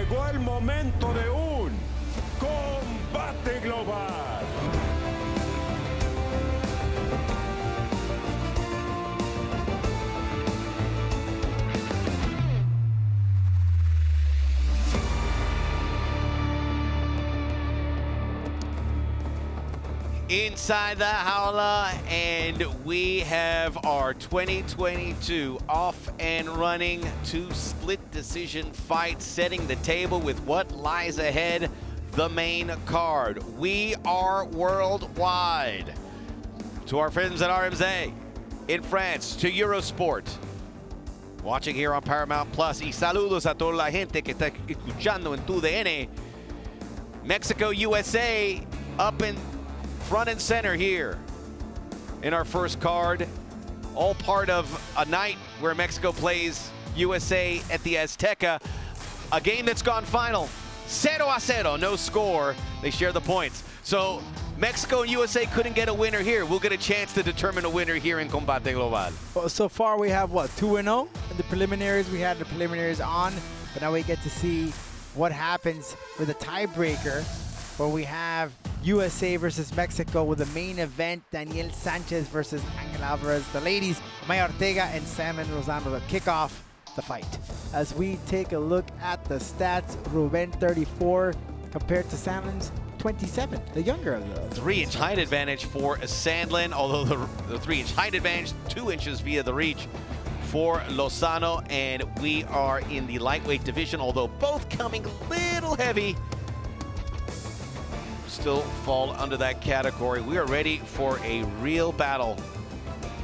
Llegó el momento de un combate global. Inside the Jaula, and we have our 2022 off and running 2 split decision fight, setting the table with what lies ahead, the main card. We are worldwide. To our friends at RMZ in France, to Eurosport, watching here on Paramount Plus, y saludos a toda la gente que está escuchando en tu DN. Mexico, USA, up in front and center here in our first card. All part of a night where Mexico plays USA at the Azteca. A game that's gone final. 0-0, no score. They share the points. So Mexico and USA couldn't get a winner here. We'll get a chance to determine a winner here in Combate Global. Well, so far we have, what, 2-0 in the preliminaries. We had the preliminaries on, but now we get to see what happens with a tiebreaker where we have USA versus Mexico with the main event, Daniel Sanchez versus Angel Alvarez. The ladies, Amaya Ortega and Sandlin Lozano, to kick off the fight. As we take a look at the stats, Ruben 34 compared to Sandlin's 27, the younger of those. 3-inch height advantage for Sandlin, although the 3-inch height advantage, 2 inches via the reach for Lozano, and we are in the lightweight division, although both coming a little heavy. Still fall under that category. We are ready for a real battle.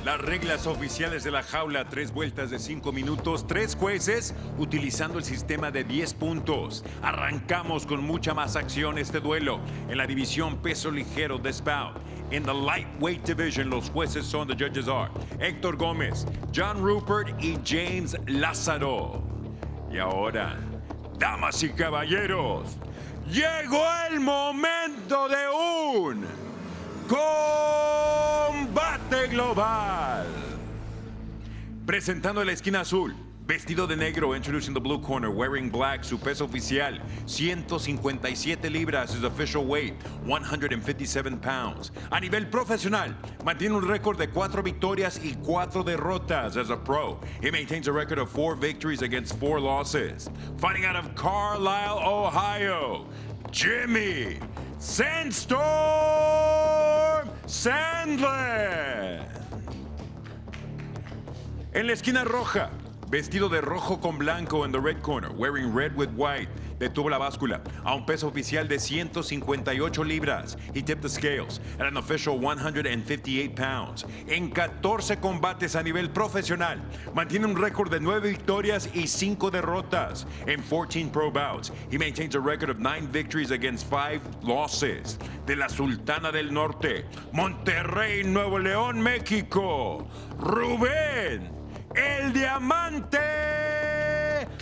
Las reglas oficiales de la jaula, 3 vueltas de 5 minutos, 3 jueces utilizando el sistema de 10 puntos. Arrancamos con mucha más acción este duelo en la división peso ligero de Spout. In the lightweight division, los jueces son, the judges are Héctor Gómez, John Rupert y James Lázaro. Y ahora, damas y caballeros, llegó el momento de un combate global. Presentando la esquina azul, vestido de negro, introducing the blue corner, wearing black, su peso oficial, 157 libras, his official weight, 157 pounds. A nivel profesional, mantiene un récord de 4 victorias y 4 derrotas as a pro. He maintains a record of 4 victories against 4 losses. Fighting out of Carlisle, Ohio, Jimmy Sandstorm Sandlin. En la esquina roja, vestido de rojo con blanco in the red corner, wearing red with white, detuvo la báscula a un peso oficial de 158 libras. He tipped the scales at an official 158 pounds. En 14 combates a nivel profesional, mantiene un récord de 9 victorias y 5 derrotas. In 14 pro bouts, he maintains a record of 9 victories against 5 losses. De la Sultana del Norte, Monterrey, Nuevo León, México, Ruben, el Diamante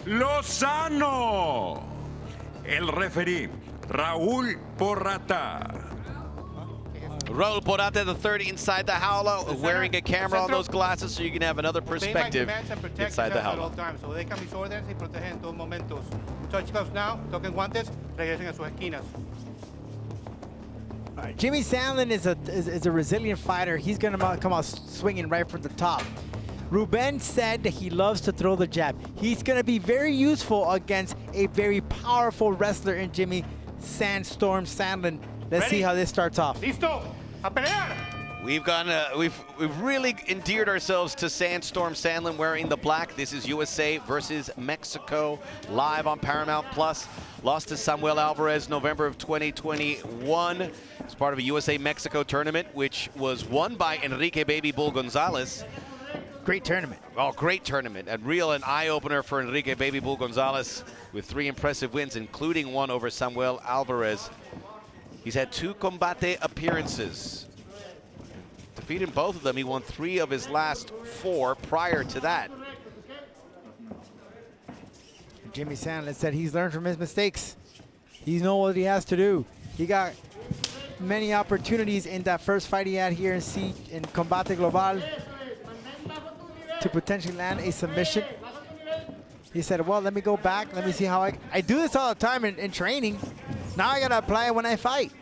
Lozano. El referee, Raúl Porrata. Raúl Porrata, the third inside the jaula, wearing a camera on those glasses so you can have another perspective inside the jaula. So they can be órdenes y protegen en todos momentos. Touch gloves now, toquen guantes, regresen a sus esquinas. All right, Jimmy Sandlin is a resilient fighter. He's going to come out swinging right from the top. Ruben said that he loves to throw the jab. He's going to be very useful against a very powerful wrestler in Jimmy Sandstorm Sandlin. Let's see how this starts off. Listo, a pelear. We've really endeared ourselves to Sandstorm Sandlin wearing the black. This is USA versus Mexico, live on Paramount Plus. Lost to Samuel Alvarez November of 2021 as part of a USA-Mexico tournament, which was won by Enrique Baby Bull Gonzalez. Great tournament. Oh, great tournament. An eye-opener for Enrique Baby Bull Gonzalez with 3 impressive wins, including one over Samuel Alvarez. He's had 2 Combate appearances. Defeating both of them, he won 3 of his last 4 prior to that. Jimmy Sandlin said he's learned from his mistakes. He knows what he has to do. He got many opportunities in that first fight he had here in Combate Global to potentially land a submission. He said, well, let me go back. Let me see how I do this all the time in training. Now I got to apply it when I fight.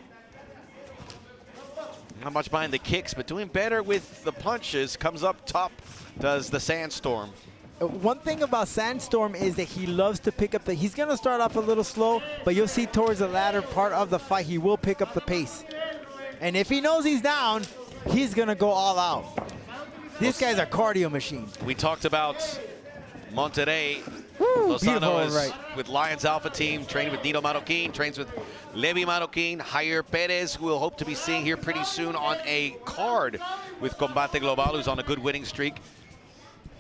Not much behind the kicks, but doing better with the punches. Comes up top, does the Sandstorm. One thing about Sandstorm is that he loves to pick up he's going to start off a little slow, but you'll see towards the latter part of the fight, he will pick up the pace. And if he knows he's down, he's going to go all out. This guy's a cardio machine. We talked about Monterrey. Woo, Lozano is right. with Lions Alpha Team, training with Nino Marroquin, trains with Levi Marroquin, Jair Perez, who we'll hope to be seeing here pretty soon on a card with Combate Global, who's on a good winning streak.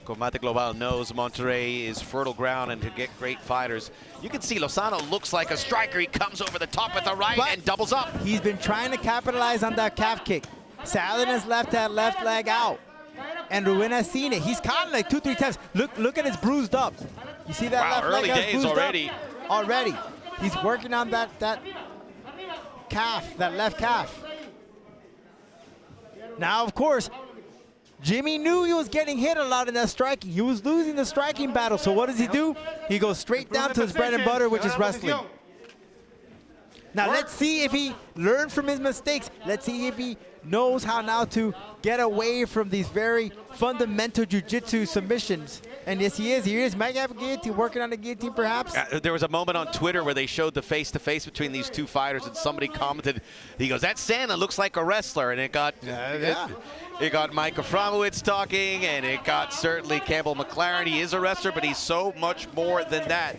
Combate Global knows Monterrey is fertile ground and to get great fighters. You can see Lozano looks like a striker. He comes over the top with the right and doubles up. He's been trying to capitalize on that calf kick. Sandlin has left that left leg out. And Ruben has seen it. He's caught it like 2-3 times. Look at his bruised up. You see that left early leg has days bruised already. Up? Already. He's working on that calf, that left calf. Now, of course, Jimmy knew he was getting hit a lot in that striking. He was losing the striking battle. So what does he do? He goes straight down to his bread and butter, which is wrestling. Now let's see if he learned from his mistakes. Let's see if he knows how now to get away from these very fundamental jiu-jitsu submissions. And yes, he is. He is. Might have a guillotine, working on a guillotine perhaps. There was a moment on Twitter where they showed the face-to-face between these two fighters, and somebody commented, he goes, that Sandlin looks like a wrestler. And it got it got Mike Aframowitz talking, and it got certainly Campbell McLaren. He is a wrestler, but he's so much more than that.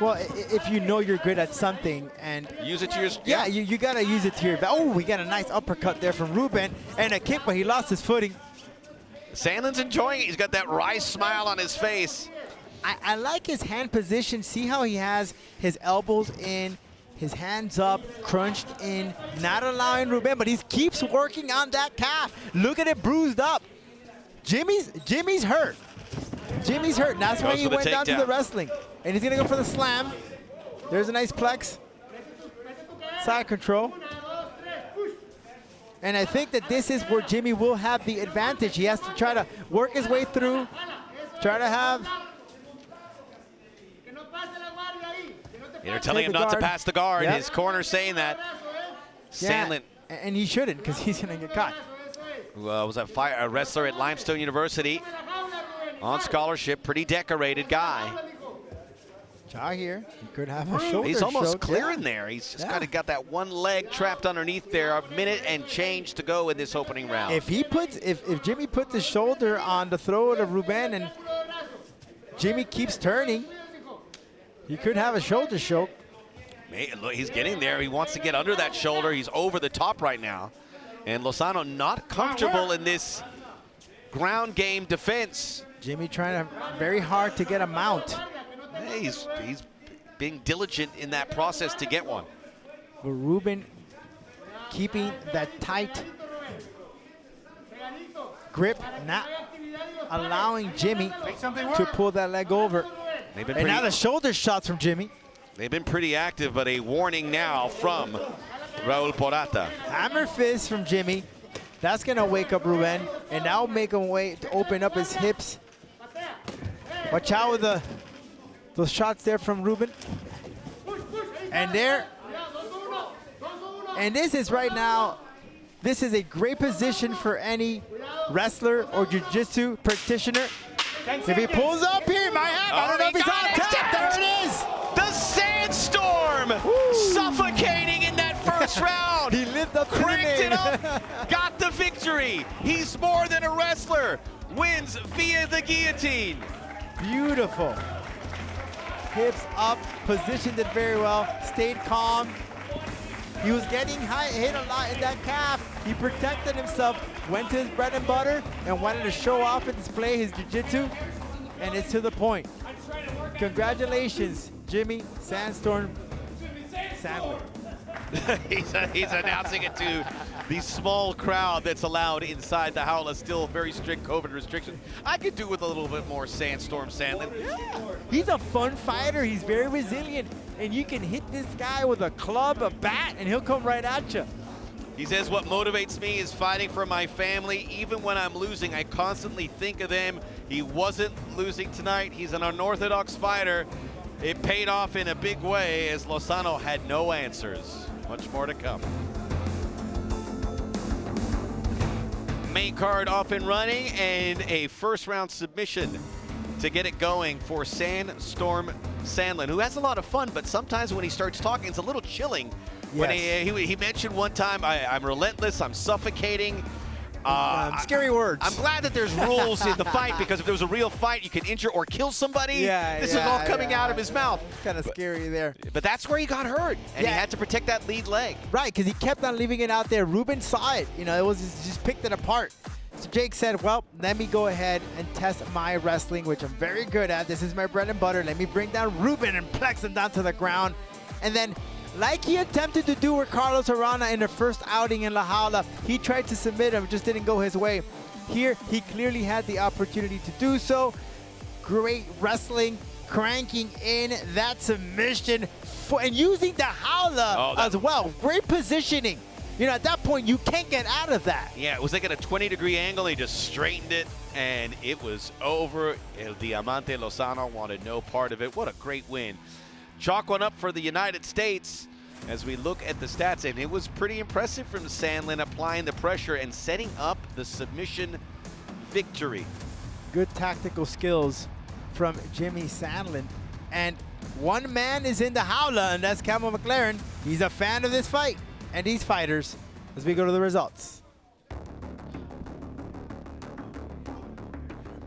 Well, if you know you're good at something and use it to your you got to use it to your oh, we got a nice uppercut there from Ruben and a kick, but he lost his footing. Sandlin's enjoying it. He's got that wry smile on his face. I like his hand position. See how he has his elbows in, his hands up, crunched in, not allowing Ruben, but he keeps working on that calf. Look at it bruised up. Jimmy's hurt. Jimmy's hurt. And that's why he went down to the wrestling. And he's going to go for the slam. There's a nice plex. Side control. And I think that this is where Jimmy will have the advantage. He has to try to work his way through, try to have... They're telling him not to pass the guard. Yep. His corner saying that. Yeah, Sandlin. and he shouldn't, because he's going to get caught. Was a wrestler at Limestone University on scholarship, pretty decorated guy. Jaw here, he could have a shoulder. He's almost choke. clearing there. He's just kind of got that one leg trapped underneath there. A minute and change to go in this opening round. If Jimmy puts his shoulder on the throat of Ruben and Jimmy keeps turning, he could have a shoulder choke. Look, he's getting there. He wants to get under that shoulder. He's over the top right now. And Lozano not comfortable in this ground game defense. Jimmy trying very hard to get a mount. He's being diligent in that process to get one. But Ruben keeping that tight grip, not allowing Jimmy to pull that leg over. And now the shoulder shots from Jimmy. They've been pretty active, but a warning now from Raul Porata. Hammer fist from Jimmy. That's going to wake up Ruben, and now make him wait to open up his hips. Watch out with those shots there from Ruben. And there. And this is right now, this is a great position for any wrestler or jiu-jitsu practitioner. If he pulls up here, I don't know if he's on top. There it is. The Sandstorm suffocating in that first round. He lived up to the Cranked name. it up, got the victory. He's more than a wrestler. Wins via the guillotine. Beautiful. Hips up, positioned it very well, stayed calm. He was getting hit a lot in that calf. He protected himself, went to his bread and butter, and wanted to show off and display his jiu-jitsu, and it's to the point. Congratulations, Jimmy Sandstorm Sandlin. he's announcing it to the small crowd that's allowed inside the Howla. Still very strict COVID restrictions. I could do with a little bit more Sandstorm Sandlin. Yeah. He's a fun fighter. He's very resilient. And you can hit this guy with a club, a bat, and he'll come right at you. He says, what motivates me is fighting for my family. Even when I'm losing, I constantly think of them He wasn't losing tonight. He's an unorthodox fighter. It paid off in a big way as Lozano had no answers. Much more to come. Main card off and running, and a first round submission to get it going for Sandstorm Sandlin, who has a lot of fun, but sometimes when he starts talking, it's a little chilling. When he mentioned one time, I'm relentless, I'm suffocating. Scary words. I'm glad that there's rules in the fight, because if there was a real fight, you could injure or kill somebody. This is all coming out of his mouth. It's kind of scary there. But that's where he got hurt, and he had to protect that lead leg. Right, because he kept on leaving it out there. Ruben saw it. You know, it was just picked it apart. So Jake said, well, let me go ahead and test my wrestling, which I'm very good at. This is my bread and butter. Let me bring down Ruben and plex him down to the ground. And then, like he attempted to do with Carlos Arana in the first outing in La Jaula, he tried to submit him, just didn't go his way. Here, he clearly had the opportunity to do so. Great wrestling, cranking in that submission, and using the Jaula as well. Great positioning. You know, at that point, you can't get out of that. Yeah, it was like at a 20-degree angle. He just straightened it, and it was over. El Diamante Lozano wanted no part of it. What a great win. Chalk one up for the United States as we look at the stats, and it was pretty impressive from Sandlin, applying the pressure and setting up the submission victory. Good tactical skills from Jimmy Sandlin. And one man is in the Jaula, and that's Camel McLaren. He's a fan of this fight and these fighters as we go to the results.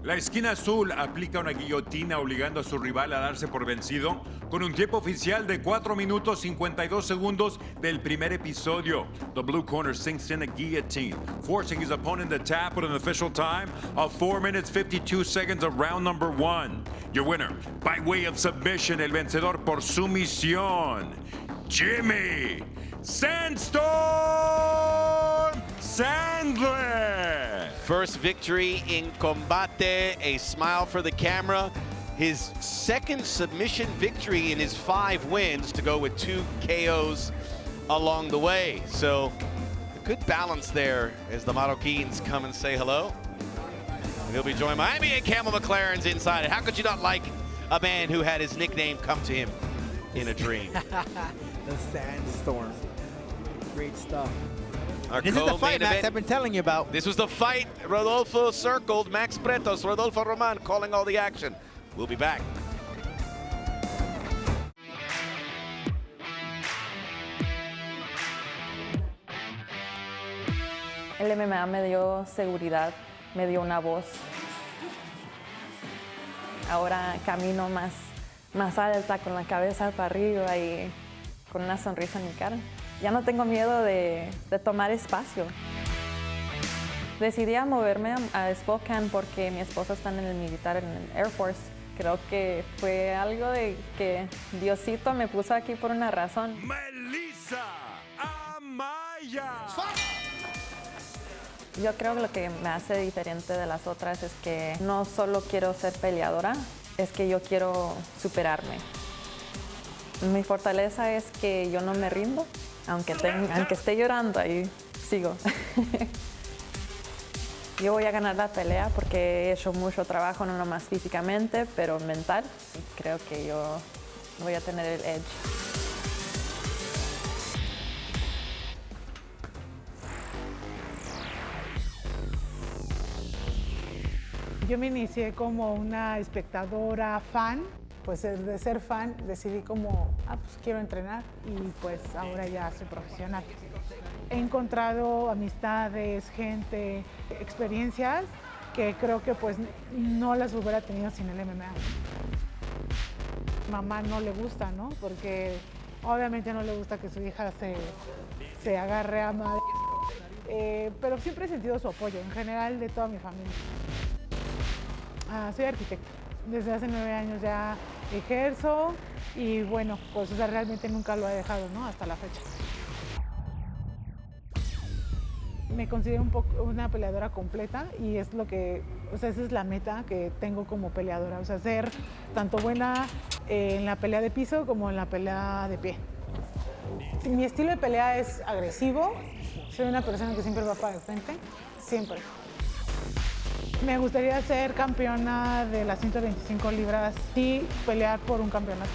La esquina azul aplica una guillotina obligando a su rival a darse por vencido con un tiempo oficial de 4 minutos 52 segundos del primer episodio. The blue corner sinks in a guillotine, forcing his opponent to tap with an official time of 4 minutes 52 seconds of round number 1. Your winner, by way of submission, el vencedor por sumisión, Jimmy Sandstorm Sandlin. First victory in Combate, a smile for the camera. His second submission victory in his 5 wins, to go with 2 KOs along the way. So a good balance there as the Marroquins come and say hello. He'll be joined by Amaya and Camel McLaren's inside. How could you not like a man who had his nickname come to him in a dream? The Sandstorm. Great stuff. This is the fight, Max, I've been telling you about. This was the fight. Rodolfo circled. Max Pretos, Rodolfo Roman calling all the action. We'll be back. El MMA me dio seguridad, me dio una voz. Ahora camino más alta, con la cabeza para arriba y con una sonrisa en mi cara. Ya no tengo miedo de tomar espacio. Decidí a moverme a Spokane porque mi esposa está en el militar, en el Air Force. Creo que fue algo de que Diosito me puso aquí por una razón. Melissa Amaya. Yo creo que lo que me hace diferente de las otras es que no solo quiero ser peleadora, es que yo quiero superarme. Mi fortaleza es que yo no me rindo, aunque esté llorando, ahí sigo. Yo voy a ganar la pelea porque he hecho mucho trabajo, no nomás físicamente, pero mental. Creo que yo voy a tener el edge. Yo me inicié como una espectadora fan, pues de ser fan decidí como, pues quiero entrenar y pues ahora ya soy profesional. He encontrado amistades, gente, experiencias que creo que pues no las hubiera tenido sin el MMA. Mamá no le gusta, ¿no? Porque obviamente no le gusta que su hija se agarre a madre, pero siempre he sentido su apoyo, en general de toda mi familia. Soy arquitecta, desde hace 9 años ya ejerzo y bueno, pues o sea, realmente nunca lo he dejado, ¿no? Hasta la fecha. Me considero un poco una peleadora completa y es lo que, o sea, esa es la meta que tengo como peleadora, o sea, ser tanto buena en la pelea de piso como en la pelea de pie. Mi estilo de pelea es agresivo, soy una persona que siempre va para el frente, siempre. Me gustaría ser campeona de las 125 libras y pelear por un campeonato.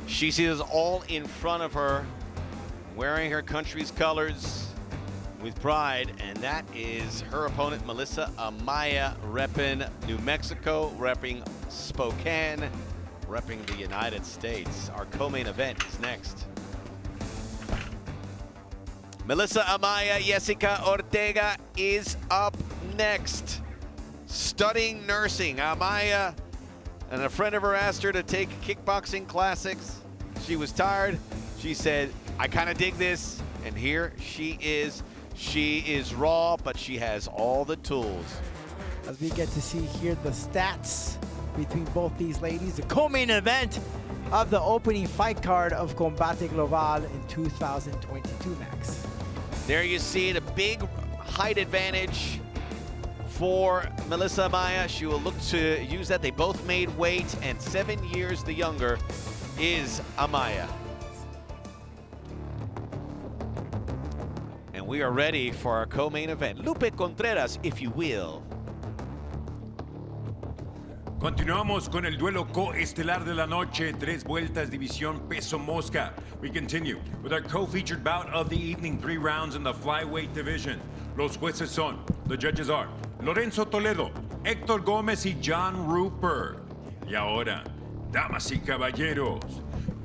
She sees all in front of her, wearing her country's colors with pride, and that is her opponent, Melissa Amaya, repping New Mexico, repping Spokane, repping the United States. Our co-main event is next. Melissa Amaya, Yessica Ortega is up next. Studying nursing. Amaya and a friend of her asked her to take kickboxing classics. She was tired. She said, I kind of dig this. And here she is. She is raw, but she has all the tools. As we get to see here the stats between both these ladies, the co-main event of the opening fight card of Combate Global in 2022, Max. There you see the big height advantage for Melissa Amaya. She will look to use that. They both made weight, and 7 years the younger is Amaya. And we are ready for our co-main event. Lupe Contreras, if you will. Continuamos con el duelo coestelar de la noche, 3 vueltas, división peso mosca. We continue with our co-featured bout of the evening, 3 rounds in the flyweight division. Los jueces son, the judges are Lorenzo Toledo, Héctor Gómez y John Rupert. Y ahora, damas y caballeros,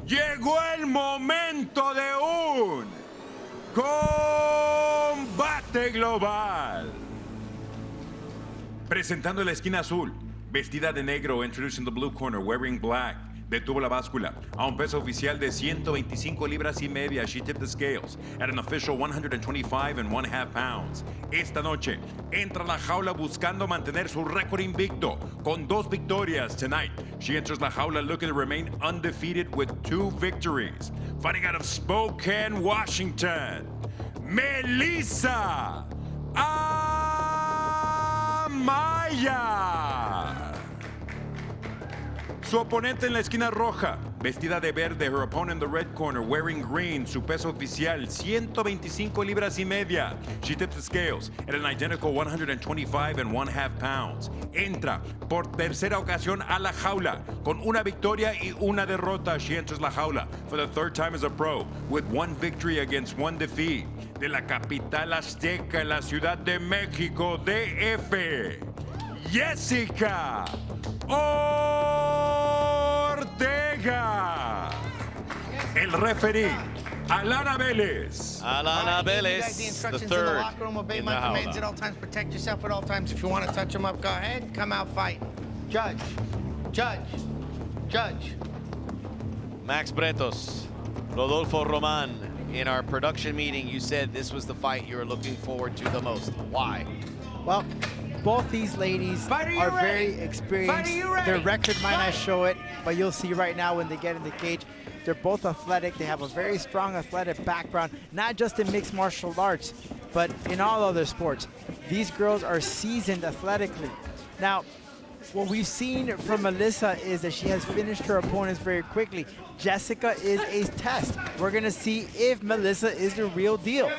llegó el momento de un combate global. Presentando la esquina azul, vestida de negro, introducing the blue corner, wearing black. Detuvo la báscula a un peso oficial de 125 libras y media. She tipped the scales at an official 125.5 pounds. Esta noche entra a la jaula buscando mantener su récord invicto con 2 victorias. Tonight, she enters la jaula looking to remain undefeated with 2 victories. Fighting out of Spokane, Washington, Melissa Amaya. Su oponente en la esquina roja, vestida de verde, her opponent in the red corner, wearing green, su peso oficial, 125 libras y media. She tips the scales at an identical 125.5 pounds. Entra por tercera ocasión a la jaula con una victoria y una derrota. She enters la jaula for the 3rd time as a pro with 1 victory against 1 defeat. De la capital azteca en la Ciudad de México, DF, Yessica Ortega. El referee, Alana Vélez. Alana Vélez, the the instructions in the 3rd locker room. Obey in my the commands jaula. at all times. Protect yourself at all times. If you want to touch them up, go ahead. Come out, fight. Judge. Judge. Judge. Max Bretos, Rodolfo Roman, in our production meeting, you said this was the fight you were looking forward to the most. Why? Well, both these ladies Fighter, you are ready? very experienced. Fighter, you ready? Their record might not Fight. show it, but you'll see right now when they get in the cage, they're both athletic. They have a very strong athletic background, not just in mixed martial arts, but in all other sports. These girls are seasoned athletically. Now, what we've seen from Melissa is that she has finished her opponents very quickly. Yessica is a test. We're gonna see if Melissa is the real deal.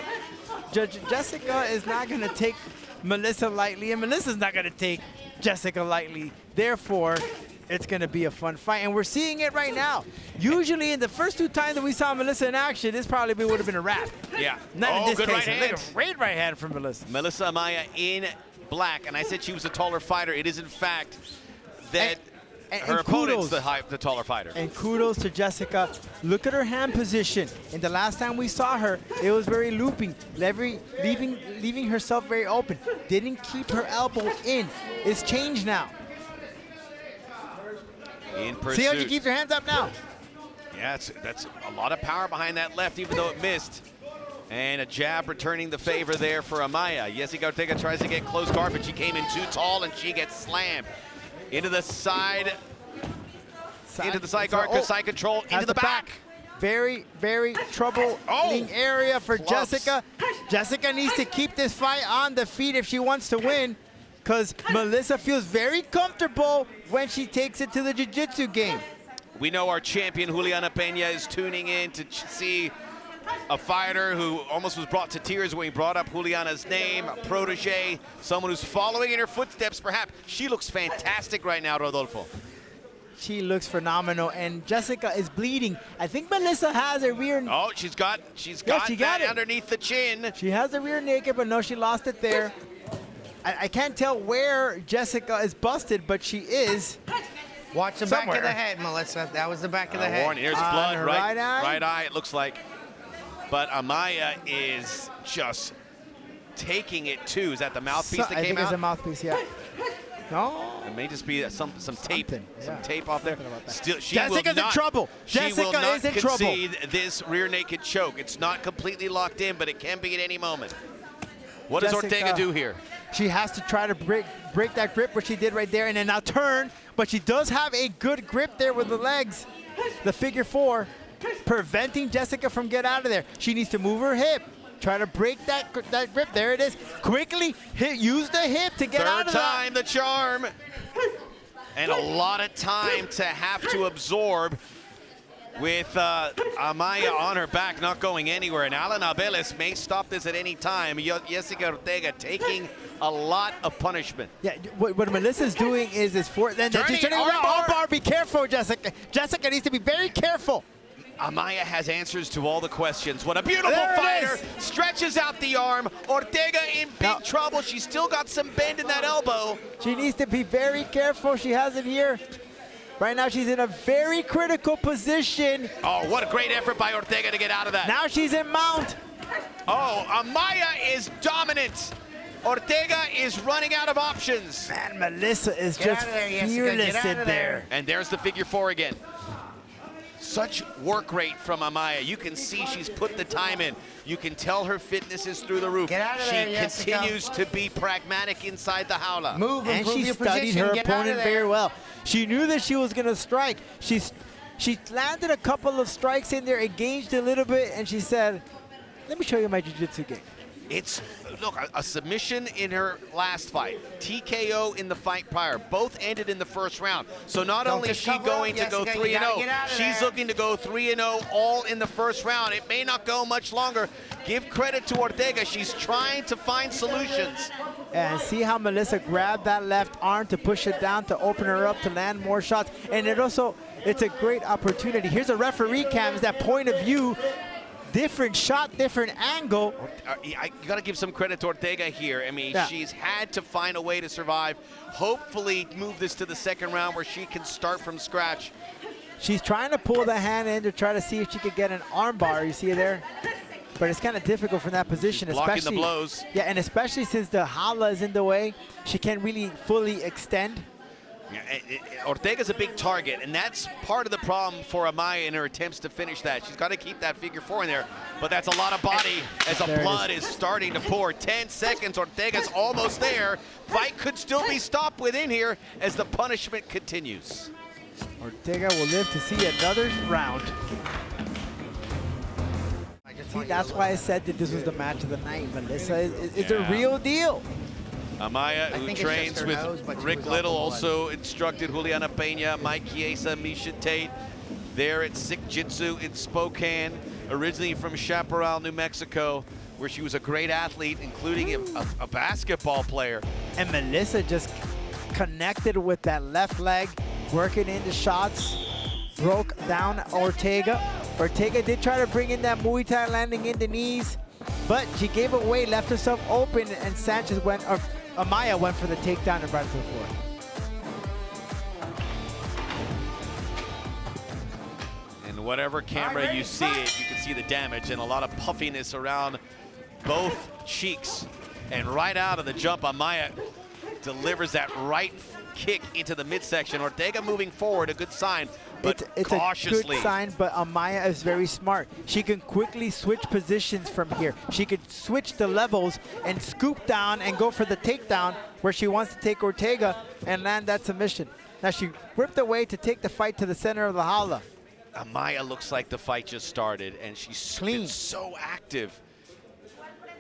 Yessica is not gonna take Melissa lightly, and Melissa's not gonna take Yessica lightly. Therefore, it's gonna be a fun fight, and we're seeing it right now. Usually, in the first 2 times that we saw Melissa in action, this probably would have been a wrap. Yeah. Not in this good case. right Look hand. at great right hand from Melissa. Melissa Amaya in black, and I said she was a taller fighter. It is in fact that her opponent's the taller fighter. And kudos to Yessica. Look at her hand position. And the last time we saw her, it was very looping, leaving herself very open. Didn't keep her elbow in. It's changed now. In pursuit. See how she keeps her hands up now? Yeah, that's a lot of power behind that left, even though it missed. And a jab returning the favor there for Amaya. Yessica Ortega tries to get close guard, but she came in too tall, and she gets slammed. Into the side guard, side control, into the back. Very, very troubling area for Gloves. Yessica. Yessica needs to keep this fight on the feet if she wants to win, because Melissa feels very comfortable when she takes it to the jiu-jitsu game. We know our champion, Juliana Peña, is tuning in to see a fighter who almost was brought to tears when he brought up Juliana's name, a protege, someone who's following in her footsteps, perhaps. She looks fantastic right now, Rodolfo. She looks phenomenal, and Yessica is bleeding. I think Melissa has her rear. Oh, she's got she that got it underneath the chin. She has the rear naked, but no, she lost it there. I can't tell where Yessica is busted, but she is. Watch the somewhere. back of the head, Melissa. That was the back of the head. Warning, here's blood, her right right eye? it looks like. But Amaya is just taking it too. Is that the mouthpiece that I came think out? it's a mouthpiece, yeah. No. It may just be some tape, Something, some yeah. tape off there. Something about that. Still, she Jessica's will in not, trouble. She Yessica will not is in trouble. concede this rear naked choke. It's not completely locked in, but it can be at any moment. What does Yessica, Ortega do here? She has to try to break that grip, which she did right there, and then now turn. But she does have a good grip there with the legs. The figure four, preventing Yessica from getting out of there. She needs to move her hip. Try to break that grip. There it is. Quickly use the hip to get out of Third that. time the charm. And a lot of time to have to absorb with Amaya on her back, not going anywhere. And Alan Abeles may stop this at any time. Yessica Ortega taking a lot of punishment. Yeah, what Melissa's doing is she's turning around. Armbar, be careful, Yessica. Yessica needs to be very careful. Amaya has answers to all the questions. What a beautiful There it fighter. is. Stretches out the arm. Ortega in big trouble. She's still got some bend in that elbow. She needs to be very careful. She has it here. Right now, she's in a very critical position. Oh, what a great effort by Ortega to get out of that. Now she's in mount. Oh, Amaya is dominant. Ortega is running out of options. Man, Melissa is Get just out of there, Yessica. fearless Get out in of there. And there's the figure four again. Such work rate from Amaya. You can see she's put the time in. You can tell her fitness is through the roof. Get out of she there, Yessica. continues to be pragmatic inside the jaula. Move, And improve she your studied position. her Get out of opponent there. very well. She knew that she was going to strike. She landed a couple of strikes in there, engaged a little bit, and she said, let me show you my jiu-jitsu game. It's, look, a submission in her last fight, TKO in the fight prior. Both ended in the first round. So not Don't only is just she cover going up, to go Yessica. You 3-0, gotta get out of she's there. looking to go 3-0 all in the first round. It may not go much longer. Give credit to Ortega. She's trying to find solutions. And see how Melissa grabbed that left arm to push it down, to open her up, to land more shots. And it's a great opportunity. Here's a referee cam, is that point of view. Different shot, different angle. You got to give some credit to Ortega here. I mean, she's had to find a way to survive. Hopefully move this to the second round where she can start from scratch. She's trying to pull the hand in to try to see if she could get an arm bar. You see it there? But it's kind of difficult from that position. Blocking especially the blows. Yeah, and especially since the jaula is in the way, she can't really fully extend. Ortega's a big target, and that's part of the problem for Amaya in her attempts to finish that. She's got to keep that figure four in there, but that's a lot of body as the blood is starting to pour. 10 seconds, Ortega's almost there. Fight could still be stopped within here as the punishment continues. Ortega will live to see another round. See, that's why I said that this was the match of the night. Melissa is a real deal. Amaya, who think it's trains just her with nose, but she Rick was Little, awful also instructed Juliana Pena, Mike Chiesa, Misha Tate, there at Sick Jitsu in Spokane, originally from Chaparral, New Mexico, where she was a great athlete, including a basketball player. And Melissa just connected with that left leg, working into shots, broke down Ortega. Ortega did try to bring in that Muay Thai landing in the knees, but she gave away, left herself open, and Sanchez Amaya went for the takedown and brought it to the floor. And whatever camera you see it, you can see the damage and a lot of puffiness around both cheeks. And right out of the jump, Amaya delivers that right kick into the midsection. Ortega moving forward, a good sign, but it's cautiously. a good sign, but Amaya is very smart. She can quickly switch positions from here. She could switch the levels and scoop down and go for the takedown where she wants to take Ortega and land that submission. Now she whipped away to take the fight to the center of the jaula. Amaya looks like the fight just started, and she's been so active.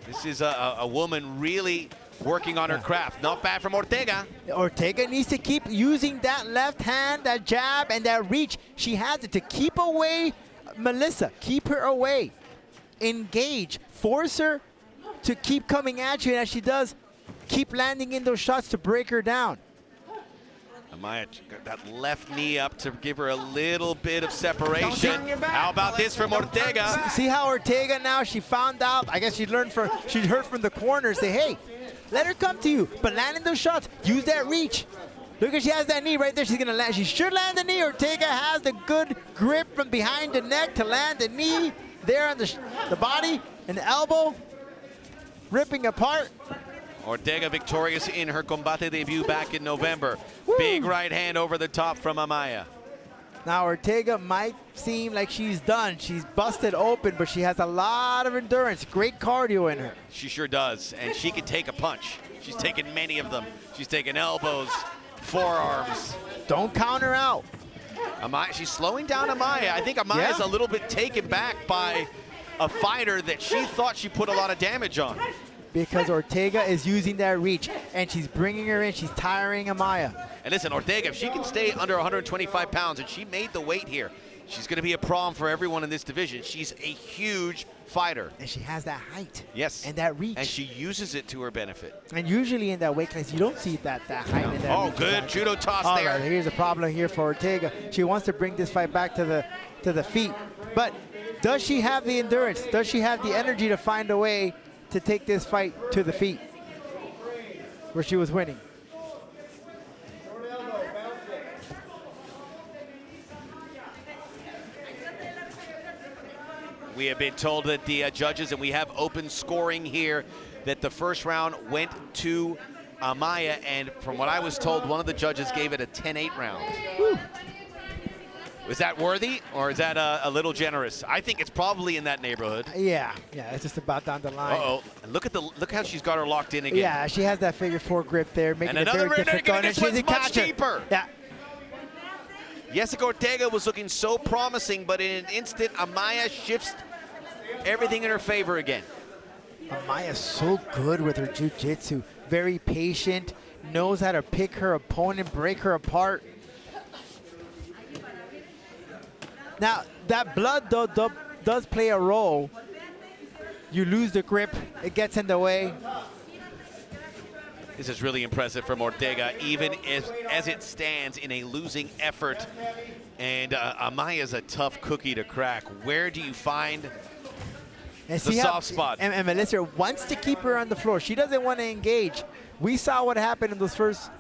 This is a woman really working on her craft. Not bad from Ortega. Ortega needs to keep using that left hand, that jab, and that reach. She has it to keep away Melissa. Keep her away. engage. Force her to keep coming at you, and as she does, keep landing in those shots to break her down. Amaya got that left knee up to give her a little bit of separation. How about this from Ortega? See how Ortega now, she found out, I guess she heard from the corner, say, hey, let her come to you, but land in those shots, use that reach. Look at, she has that knee right there, she's gonna land, she should land the knee. Ortega has the good grip from behind the neck to land the knee there on the body and the elbow, ripping apart. Ortega victorious in her Combate debut back in November. Woo. Big right hand over the top from Amaya. Now Ortega might seem like she's done. She's busted open, but she has a lot of endurance. Great cardio in her. She sure does, and she can take a punch. She's taken many of them. She's taken elbows, forearms. Don't count her out. Amaya, she's slowing down Amaya. I think Amaya's a little bit taken back by a fighter that she thought she put a lot of damage on. Because Ortega is using that reach, and she's bringing her in. She's tiring Amaya. And listen, Ortega, if she can stay under 125 pounds, and she made the weight here, she's going to be a problem for everyone in this division. She's a huge fighter. And she has that height. Yes. And that reach. And she uses it to her benefit. And usually in that weight class, you don't see that height. No. And that Oh, reach. good judo toss All there. right, here's a problem here for Ortega. She wants to bring this fight back to the feet. But does she have the endurance? Does she have the energy to find a way to take this fight to the feet where she was winning? We have been told that the judges, and we have open scoring here, that the first round went to Amaya, and from what I was told, one of the judges gave it a 10-8 round. Whew. Is that worthy, or is that a little generous? I think it's probably in that neighborhood. Yeah, it's just about down the line. Uh-oh, and look how she's got her locked in again. Yeah, she has that figure four grip there, making it very difficult. This one's much deeper. Yeah. Yessica Ortega was looking so promising, but in an instant, Amaya shifts everything in her favor again. Amaya's so good with her jiu-jitsu. Very patient, knows how to pick her opponent, break her apart. Now, that blood though does play a role. You lose the grip, it gets in the way. This is really impressive from Ortega, even as it stands in a losing effort. And Amaya's a tough cookie to crack. Where do you find the soft spot? And Melissa wants to keep her on the floor. She doesn't want to engage. We saw what happened in those first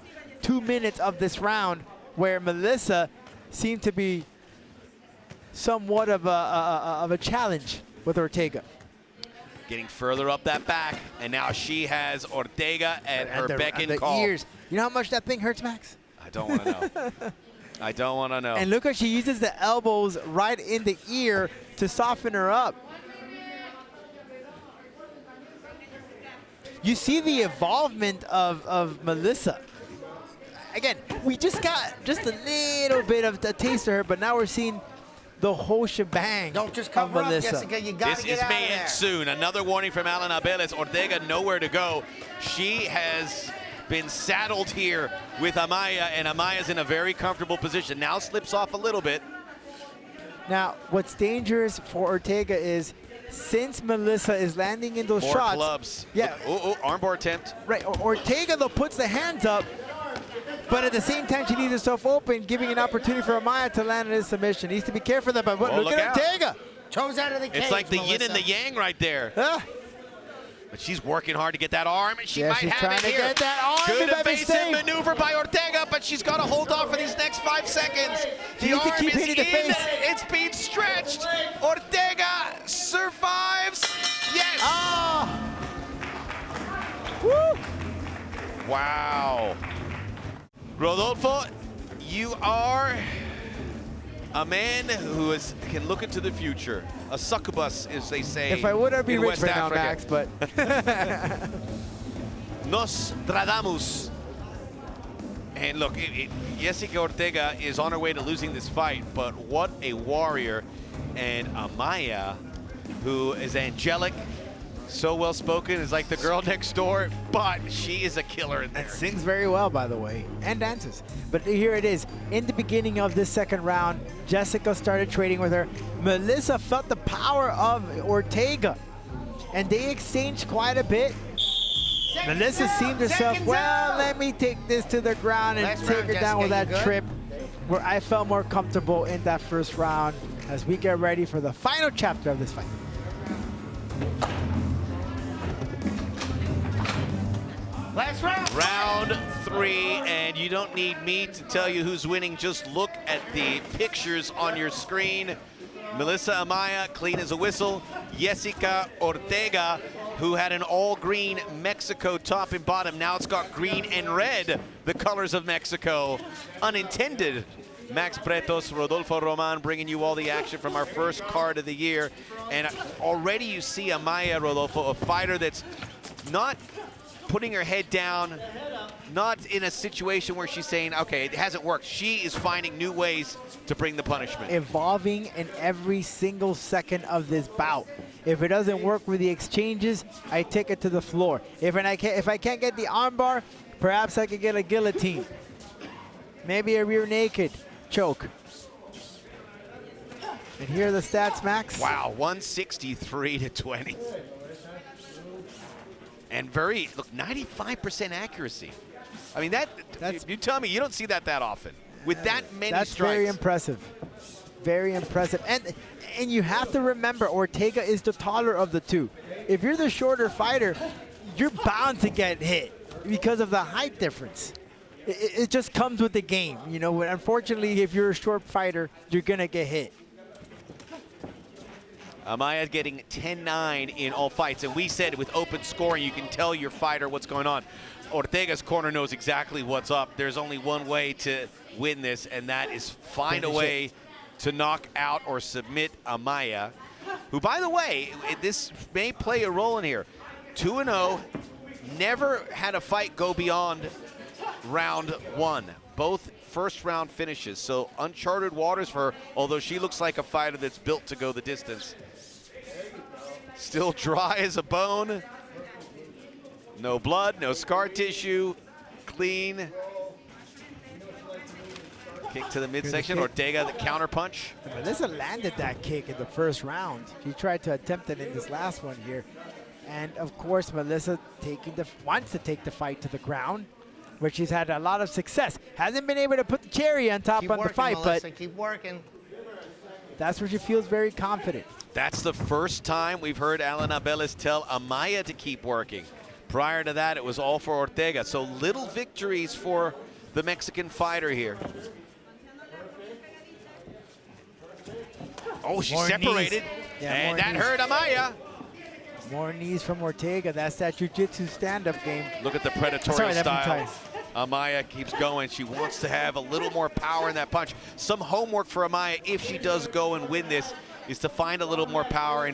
2 minutes of this round, where Melissa seemed to be somewhat of a challenge with Ortega. Getting further up that back, and now she has Ortega at her beck and call. Ears. You know how much that thing hurts, Max? I don't want to know. I don't want to know. And look how she uses the elbows right in the ear to soften her up. You see the involvement of Melissa. Again, we just got just a little bit of a taste of her, but now we're seeing the whole shebang. Don't just cover up, Melissa. Yessica. You got This to get is out may of end there. soon. Another warning from Alan Abeles. Ortega nowhere to go. She has been saddled here with Amaya, and Amaya's in a very comfortable position. Now slips off a little bit. Now, what's dangerous for Ortega is, since Melissa is landing in those More shots. clubs. Yeah. Oh, armbar attempt. Right. Ortega, though, puts the hands up, but at the same time, she leaves herself open, giving an opportunity for Amaya to land in his submission. Needs to be careful of that, but Oh, look at out. Ortega. Toes out of the cage, It's like the yin Melissa. and the yang right there. But she's working hard to get that arm, and she Yeah, might she's have trying it to here. get that arm. Good He might be evasive safe. maneuver by Ortega, but she's got to hold off for these next 5 seconds. She The needs to arm keep is hitting the in. face. It's being stretched. Ortega survives. Yes. Ah! Woo! Wow. Rodolfo, you are a man who can look into the future. A succubus, as they say. If I would, I'd be in rich West right now, Africa. Max, but Nostradamus. And look, Yessica Ortega is on her way to losing this fight, but what a warrior. And Amaya, who is angelic, So well spoken, is like the girl next door, but she is a killer in there. And sings very well, by the way, and dances. But here it is. In the beginning of this second round, Yessica started trading with her. Melissa felt the power of Ortega, and they exchanged quite a bit. Melissa seemed herself, well, let me take this to the ground and take her down with that trip, where I felt more comfortable in that first round as we get ready for the final chapter of this fight. Last round. Round 3, and you don't need me to tell you who's winning. Just look at the pictures on your screen. Melissa Amaya, clean as a whistle. Yessica Ortega, who had an all-green Mexico top and bottom. Now it's got green and red, the colors of Mexico. Unintended. Max Pretos, Rodolfo Roman bringing you all the action from our first card of the year. And already you see Amaya, Rodolfo, a fighter that's not putting her head down, not in a situation where she's saying, okay, it hasn't worked. She is finding new ways to bring the punishment. Evolving in every single second of this bout. If it doesn't work with the exchanges, I take it to the floor. If I can't get the armbar, perhaps I could get a guillotine. Maybe a rear naked choke. And here are the stats, Max. Wow, 163 to 20. And very, look, 95% accuracy. I mean, that's, you tell me, you don't see that often with that many that's strikes. Very impressive. Very impressive. And you have to remember, Ortega is the taller of the two. If you're the shorter fighter, you're bound to get hit because of the height difference. It just comes with the game. You know, unfortunately, if you're a short fighter, you're going to get hit. Amaya getting 10-9 in all fights, and we said with open scoring, you can tell your fighter what's going on. Ortega's corner knows exactly what's up. There's only one way to win this, and that is find a way to knock out or submit Amaya, who, by the way, this may play a role in here. 2-0, never had a fight go beyond round 1. Both first round finishes, so uncharted waters for her, although she looks like a fighter that's built to go the distance. Still dry as a bone. No blood, no scar tissue, clean. Kick to the midsection, Ortega the counter punch. Melissa landed that kick in the first round. She tried to attempt it in this last one here. And of course, Melissa wants to take the fight to the ground, where she's had a lot of success. Hasn't been able to put the cherry on top of the fight, Melissa, but keep working. That's where she feels very confident. That's the first time we've heard Alan Abeles tell Amaya to keep working. Prior to that, it was all for Ortega. So little victories for the Mexican fighter here. Oh, she separated, and that hurt Amaya. More knees from Ortega. That's that jiu-jitsu stand-up game. Look at the predatory style. Amaya keeps going. She wants to have a little more power in that punch. Some homework for Amaya, if she does go and win this, is to find a little more power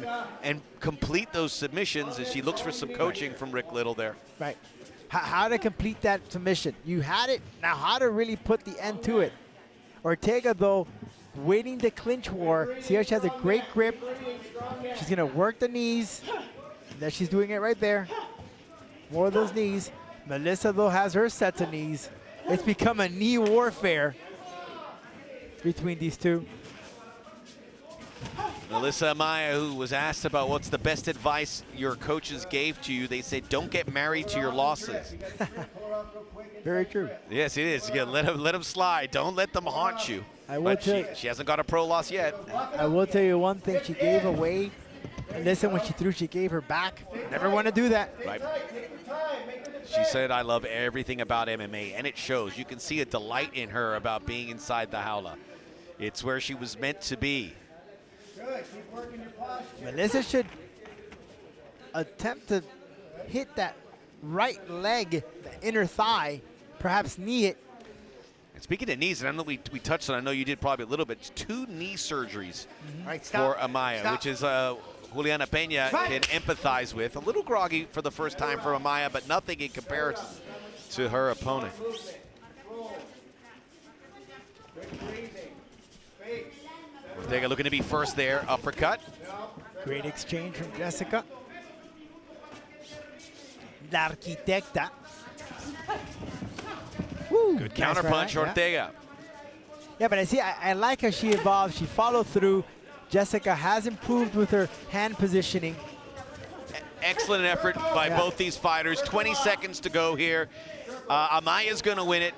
and complete those submissions, as she looks for some coaching from Rick Little there. Right. How to complete that submission. You had it. Now how to really put the end to it. Ortega, though, waiting the clinch war. See how she has a great grip. She's going to work the knees. That she's doing it right there. More of those knees. Melissa, though, has her sets of knees. It's become a knee warfare between these two. Melissa Amaya, who was asked about what's the best advice your coaches gave to you, they said, don't get married to your losses. Very true. Yes, it is. Yeah, let them slide. Don't let them haunt you. I will tell you, she hasn't got a pro loss yet. I will tell you one thing. She gave away. And listen, when she threw, she gave her back. Never want to do that. Right. She said, I love everything about MMA, and it shows. You can see a delight in her about being inside the jaula. It's where she was meant to be. Melissa should attempt to hit that right leg, the inner thigh, perhaps knee it. And speaking of knees, and I know we touched on, I know you did probably a little bit, 2 knee surgeries for Amaya, which is Juliana Peña can empathize with. A little groggy for the first time for Amaya, but nothing in comparison to her opponent. Ortega looking to be first there, uppercut. Great exchange from Yessica. La Arquitecta. Woo, Good nice counterpunch, right hand, Ortega. Yeah, but I like how she evolved. She followed through. Yessica has improved with her hand positioning. Excellent effort by both these fighters. 20 seconds to go here. Amaya's going to win it.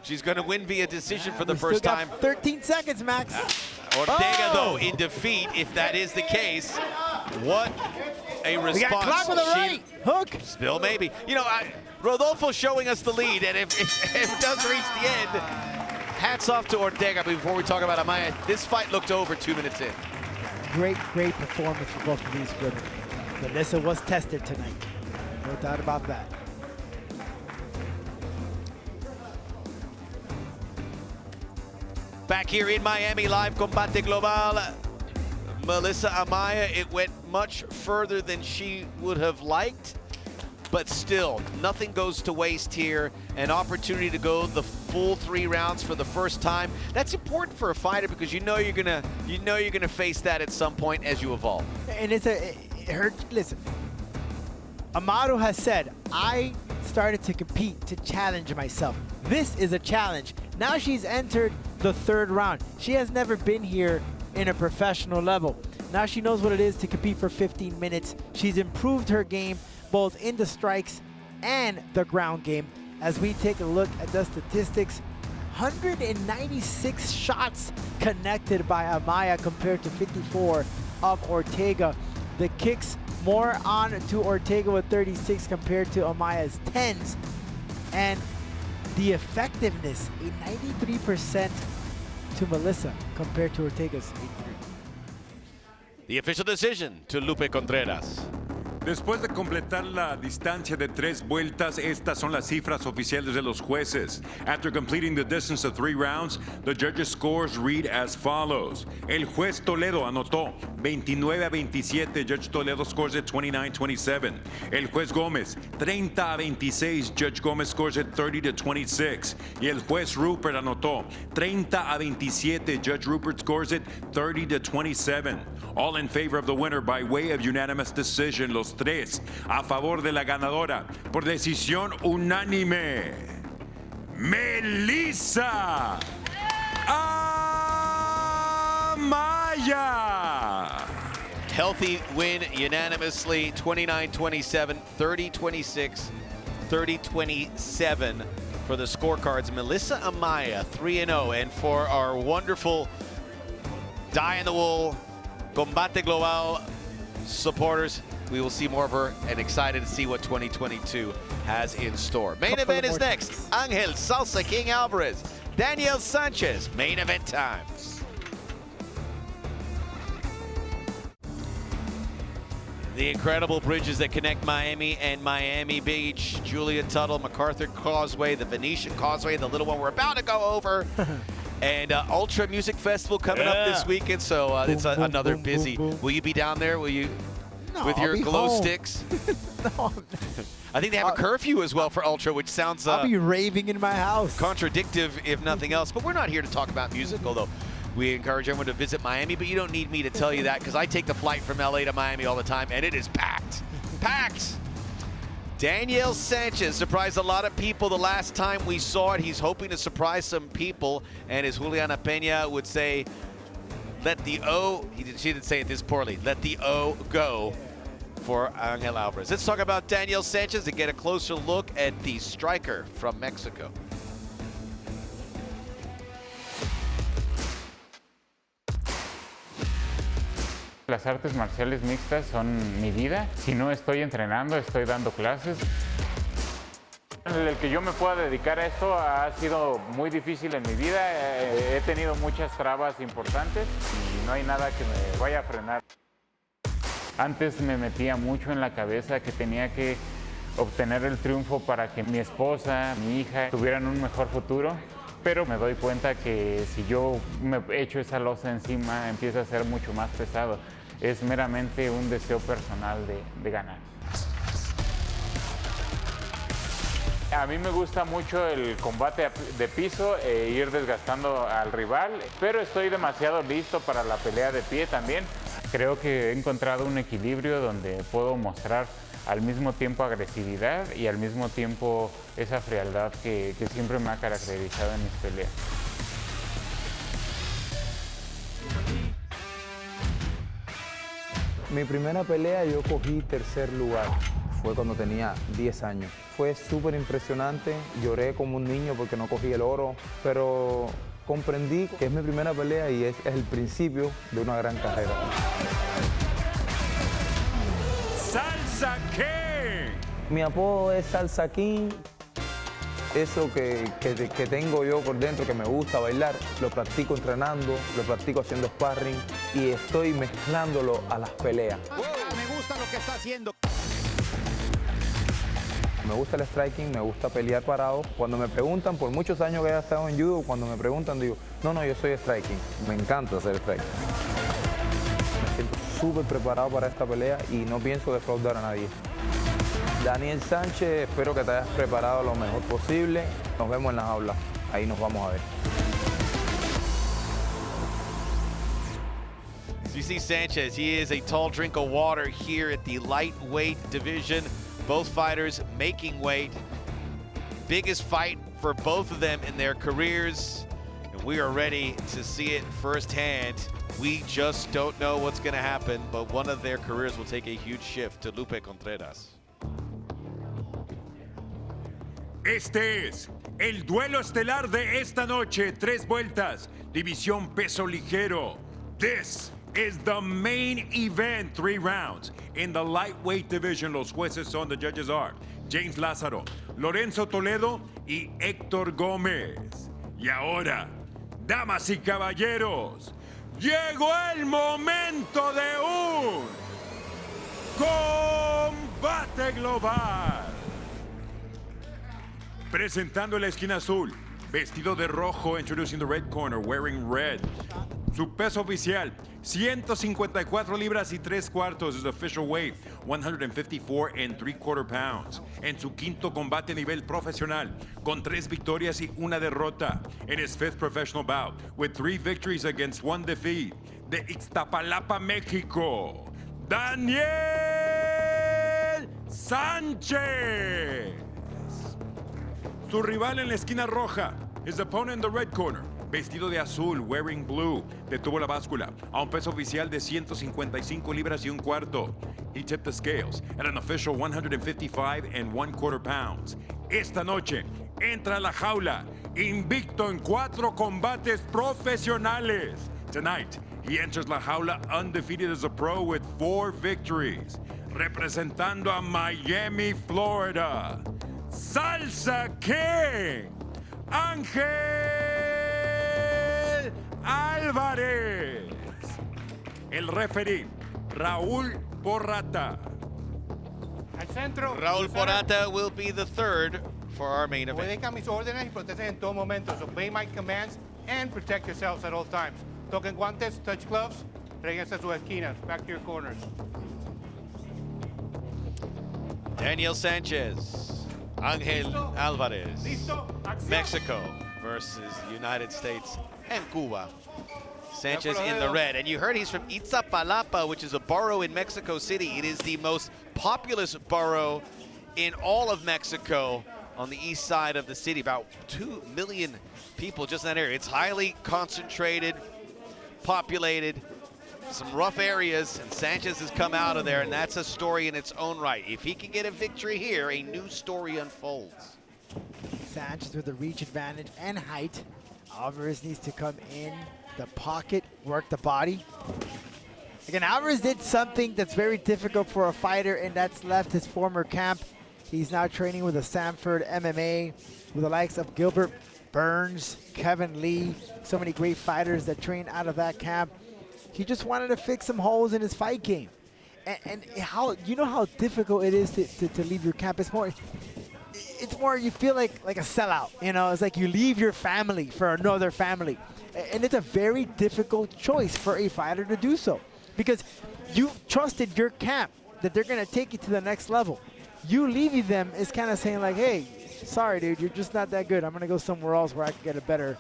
She's going to win via decision for the first time. 13 seconds, Max. Ortega, though, in defeat, if that is the case. What a response. We got clock with the right hook. Still maybe. You know, Rodolfo showing us the lead, and if it does reach the end, hats off to Ortega. Before we talk about Amaya, this fight looked over 2 minutes in. Great performance for both of these women. Melissa was tested tonight. No doubt about that. Back here in Miami, live Combate Global. Melissa Amaya, it went much further than she would have liked, but still, nothing goes to waste here. An opportunity to go the full 3 rounds for the first time. That's important for a fighter because you know you're gonna face that at some point as you evolve. And listen, Amado has said, I started to compete to challenge myself. This is a challenge. Now she's entered the 3rd round. She has never been here in a professional level. Now she knows what it is to compete for 15 minutes. She's improved her game both in the strikes and the ground game. As we take a look at the statistics, 196 shots connected by Amaya compared to 54 of Ortega. The kicks more on to Ortega with 36 compared to Amaya's 10s. And the effectiveness, a 93% to Melissa compared to Ortega's 83. The official decision to Lupe Contreras. Después de completar la distancia de 3 vueltas, estas son las cifras oficiales de los jueces. After completing the distance of 3 rounds, the judges' scores read as follows. El juez Toledo anotó 29-27. Judge Toledo scores at 29-27. El juez Gómez 30-26. Judge Gómez scores at 30-26. Y el juez Rupert anotó 30-27. Judge Rupert scores at 30-27. All in favor of the winner by way of unanimous decision. Los 3 a favor de la ganadora por decisión unánime. Melissa Amaya. Healthy win unanimously, 29-27, 30-26, 30-27 for the scorecards. Melissa Amaya, 3-0. And for our wonderful die-in-the-wool Combate Global supporters, we will see more of her and excited to see what 2022 has in store. Main event is next. Angel Salsa King Alvarez, Daniel Sanchez, main event time. The incredible bridges that connect Miami and Miami Beach, Julia Tuttle, MacArthur Causeway, the Venetian Causeway, the little one we're about to go over. And Ultra Music Festival coming up this weekend, so it's another busy. Will you be down there? Will you, with your glow sticks? No. I think they have a curfew as well for Ultra, which sounds I'll be raving in my house. Contradictive, if nothing else. But we're not here to talk about music, although we encourage everyone to visit Miami. But you don't need me to tell you that because I take the flight from LA to Miami all the time, and it is packed. Packed! Daniel Sanchez surprised a lot of people the last time we saw it. He's hoping to surprise some people. And as Juliana Peña would say, let the O, she didn't say it this poorly, let the O go for Angel Alvarez. Let's talk about Daniel Sanchez and get a closer look at the striker from Mexico. Las artes marciales mixtas son mi vida. Si no estoy entrenando, estoy dando clases. El que yo me pueda dedicar a esto ha sido muy difícil en mi vida. He tenido muchas trabas importantes y no hay nada que me vaya a frenar. Antes me metía mucho en la cabeza que tenía que obtener el triunfo para que mi esposa, mi hija tuvieran un mejor futuro. Pero me doy cuenta que si yo me echo esa losa encima, empieza a ser mucho más pesado. Es meramente un deseo personal de ganar. A mí me gusta mucho el combate de piso e ir desgastando al rival, pero estoy demasiado listo para la pelea de pie también. Creo que he encontrado un equilibrio donde puedo mostrar al mismo tiempo agresividad y al mismo tiempo esa frialdad que siempre me ha caracterizado en mis peleas. Mi primera pelea yo cogí tercer lugar. Fue cuando tenía 10 años. Fue súper impresionante. Lloré como un niño porque no cogí el oro, pero comprendí que es mi primera pelea y es el principio de una gran carrera. Salsa King. Mi apodo es Salsa King. Eso que tengo yo por dentro, que me gusta bailar, lo practico entrenando, lo practico haciendo sparring y estoy mezclándolo a las peleas. Me gusta lo que está haciendo. Me gusta el striking, me gusta pelear parado. Cuando me preguntan, por muchos años que he estado en judo, cuando me preguntan digo, no, yo soy striking. Me encanta hacer striking. Me siento súper preparado para esta pelea y no pienso defraudar a nadie. Daniel Sánchez, espero que te hayas preparado lo mejor posible. Nos vemos en las aulas. Ahí nos vamos a ver. So you see Sanchez, he is a tall drink of water here at the lightweight division. Both fighters making weight. Biggest fight for both of them in their careers. And we are ready to see it firsthand. We just don't know what's going to happen, but one of their careers will take a huge shift to Lupe Contreras. Este es el duelo estelar de esta noche. 3 vueltas, división peso ligero. This is the main event. 3 rounds. In the lightweight division, los jueces son, the judges are James Lázaro, Lorenzo Toledo y Héctor Gómez. Y ahora, damas y caballeros, llegó el momento de un combate global. Presentando la esquina azul, vestido de rojo, introducing the red corner, wearing red. Su peso oficial, 154 libras y 3 cuartos, his official weight, 154 3/4 pounds. En su quinto combate a nivel profesional, con 3 victorias y 1 derrota. In his 5th professional bout, with 3 victories against 1 defeat. De Ixtapalapa, México, Daniel Sánchez. Su rival en la esquina roja, his opponent in the red corner, vestido de azul, wearing blue, detuvo la báscula a un peso oficial de 155 libras y 1 cuarto. He tipped the scales at an official 155 1/4 pounds. Esta noche entra a la jaula, invicto en 4 combates profesionales. Tonight, he enters la jaula undefeated as a pro with 4 victories. Representando a Miami, Florida, Salsa King, Ángel Alvarez. El referee, Raúl Porrata. Al centro. Raúl Porrata will be the 3rd for our main event. Obedezcan mis órdenes y protegen en todo momento. So obey my commands and protect yourselves at all times. Toquen guantes, touch gloves, regresen a sus esquinas, back to your corners. Daniel Sanchez, Ángel Alvarez, Mexico versus the United States and Cuba. Sanchez in the red. And you heard he's from Iztapalapa, which is a borough in Mexico City. It is the most populous borough in all of Mexico on the east side of the city. About 2 million people just in that area. It's highly concentrated, populated, some rough areas, and Sanchez has come out of there, and that's a story in its own right. If he can get a victory here, a new story unfolds. Sanchez with the reach advantage and height. Alvarez needs to come in the pocket, work the body. Again, Alvarez did something that's very difficult for a fighter, and that's left his former camp. He's now training with the Sanford MMA, with the likes of Gilbert Burns, Kevin Lee, so many great fighters that train out of that camp. He just wanted to fix some holes in his fight game. And how, you know how difficult it is to leave your camp? It's more you feel like a sellout, you know? It's like you leave your family for another family. And it's a very difficult choice for a fighter to do so, because you trusted your camp that they're gonna take you to the next level. You leaving them is kind of saying like, hey, sorry dude, you're just not that good. I'm gonna go somewhere else where I can get a better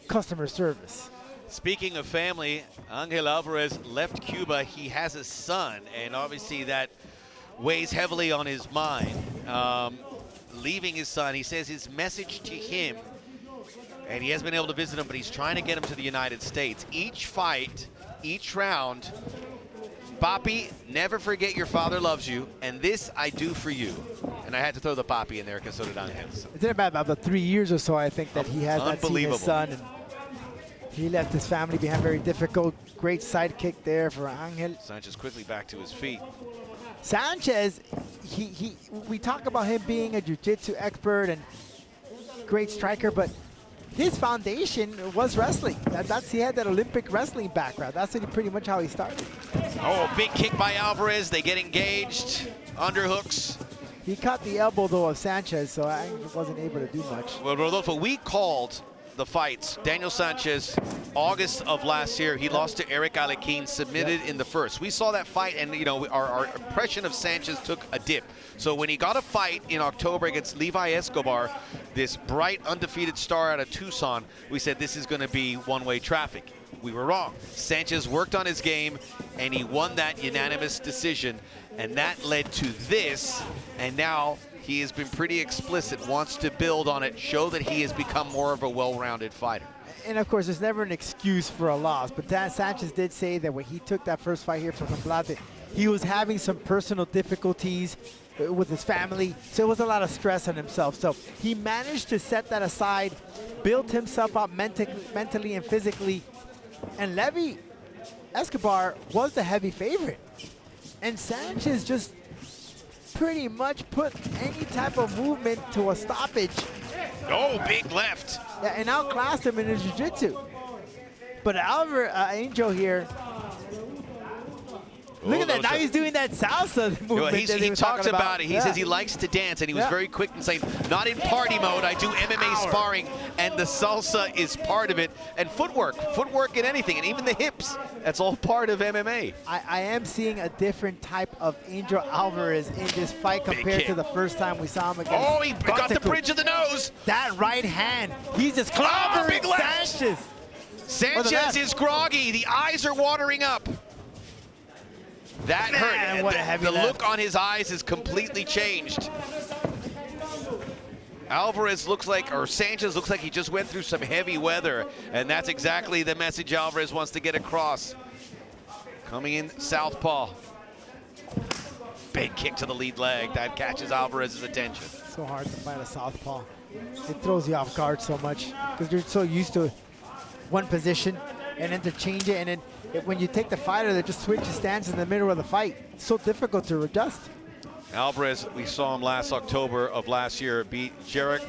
customer service. Speaking of family, Ángel Alvarez left Cuba. He has a son, and obviously that weighs heavily on his mind. Leaving his son, he says his message to him, and he hasn't been able to visit him, but he's trying to get him to the United States. Each fight, each round, Papi, never forget your father loves you, and this I do for you. And I had to throw the Papi in there because so did Sanchez. It's been about 3 years or so, I think, that he has not seen his son. And he left his family behind, very difficult. Great sidekick there for Angel. Sanchez quickly back to his feet. Sanchez, we talk about him being a jiu-jitsu expert and great striker, but his foundation was wrestling. He had that Olympic wrestling background. That's pretty much how he started. Oh, big kick by Alvarez. They get engaged. Underhooks. He caught the elbow, though, of Sanchez, so I wasn't able to do much. Well, Rodolfo, we called the fights. Daniel Sanchez, August of last year, he lost to Eric Alekhine, submitted in the first. We saw that fight, and you know our impression of Sanchez took a dip. So when he got a fight in October against Levi Escobar, this bright undefeated star out of Tucson, we said this is going to be one-way traffic. We were wrong. Sanchez worked on his game, and he won that unanimous decision, and that led to this, and now he has been pretty explicit, wants to build on it, show that he has become more of a well-rounded fighter. And of course, there's never an excuse for a loss, but Sanchez did say that when he took that first fight here for Combate, he was having some personal difficulties with his family, so it was a lot of stress on himself. So he managed to set that aside, built himself up mentally and physically, and Levi Escobar was the heavy favorite. And Sanchez just pretty much put any type of movement to a stoppage. Oh, big left. Yeah, and outclassed him in his jiu-jitsu. But Angel here, look at that, now he's doing that salsa movement. He talks about it. He says he likes to dance, and he was very quick in saying, not in party mode, I do MMA sparring, and the salsa is part of it. And footwork in anything, and even the hips, that's all part of MMA. I am seeing a different type of Angel Alvarez in this fight compared to the first time we saw him against Oh, he got the bridge of the nose. That right hand, he's just clobbering Sanchez. Sanchez is groggy. The eyes are watering up. That hurt. What a heavy the left. look on his eyes has completely changed. Alvarez looks like, or Sanchez looks like he just went through some heavy weather, and that's exactly the message Alvarez wants to get across. Coming in southpaw. Big kick to the lead leg. That catches Alvarez's attention. So hard to fight a southpaw. It throws you off guard so much because you're so used to one position and then to change it, and then when you take the fighter that just switches stance in the middle of the fight, it's so difficult to adjust. Alvarez, we saw him last October of last year, beat Jarek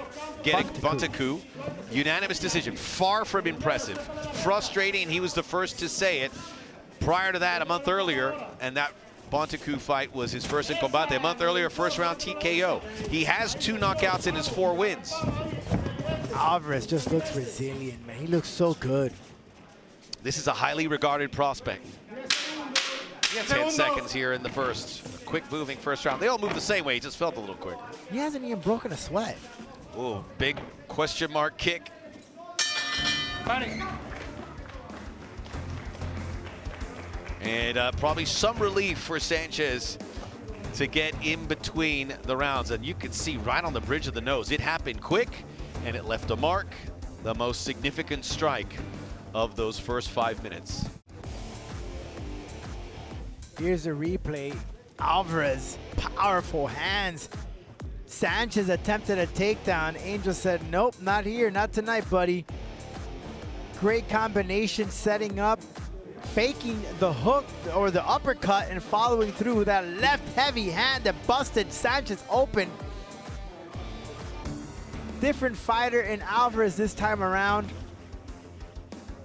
Buntaku. Unanimous decision, far from impressive. Frustrating, he was the first to say it. Prior to that, a month earlier, and that Buntaku fight was his first in Combate. A month earlier, first round TKO. He has 2 knockouts in his 4 wins. Alvarez just looks resilient, man. He looks so good. This is a highly regarded prospect. 10 seconds here in the first. Quick moving first round. They all move the same way, he just felt a little quicker. He hasn't even broken a sweat. Oh, big question mark kick. And probably some relief for Sanchez to get in between the rounds. And you can see right on the bridge of the nose, it happened quick and it left a mark. The most significant strike of those first 5 minutes. Here's a replay. Alvarez, powerful hands. Sanchez attempted a takedown. Angel said, nope, not here, not tonight, buddy. Great combination, setting up, faking the hook or the uppercut and following through with that left heavy hand that busted Sanchez open. Different fighter in Alvarez this time around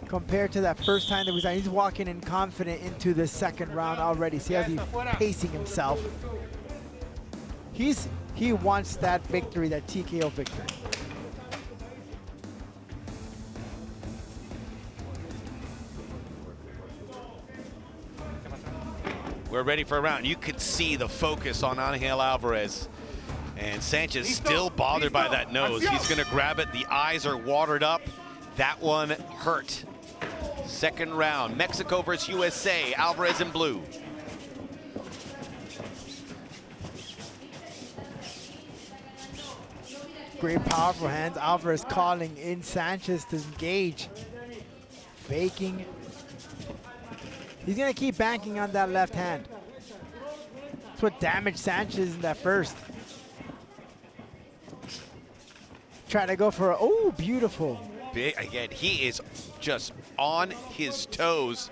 compared to that first time that was on. He's walking in confident into the second round already. See how he's pacing himself. He wants that victory, that TKO victory. We're ready for a round. You could see the focus on Angel Alvarez. And Sanchez still bothered by that nose. He's gonna grab it. The eyes are watered up. That one hurt. Second round, Mexico versus USA. Alvarez in blue. Great powerful hands. Alvarez calling in Sanchez to engage. Faking. He's gonna keep banking on that left hand. That's what damaged Sanchez in that first. Try to go for a, oh, beautiful. Again, he is just on his toes.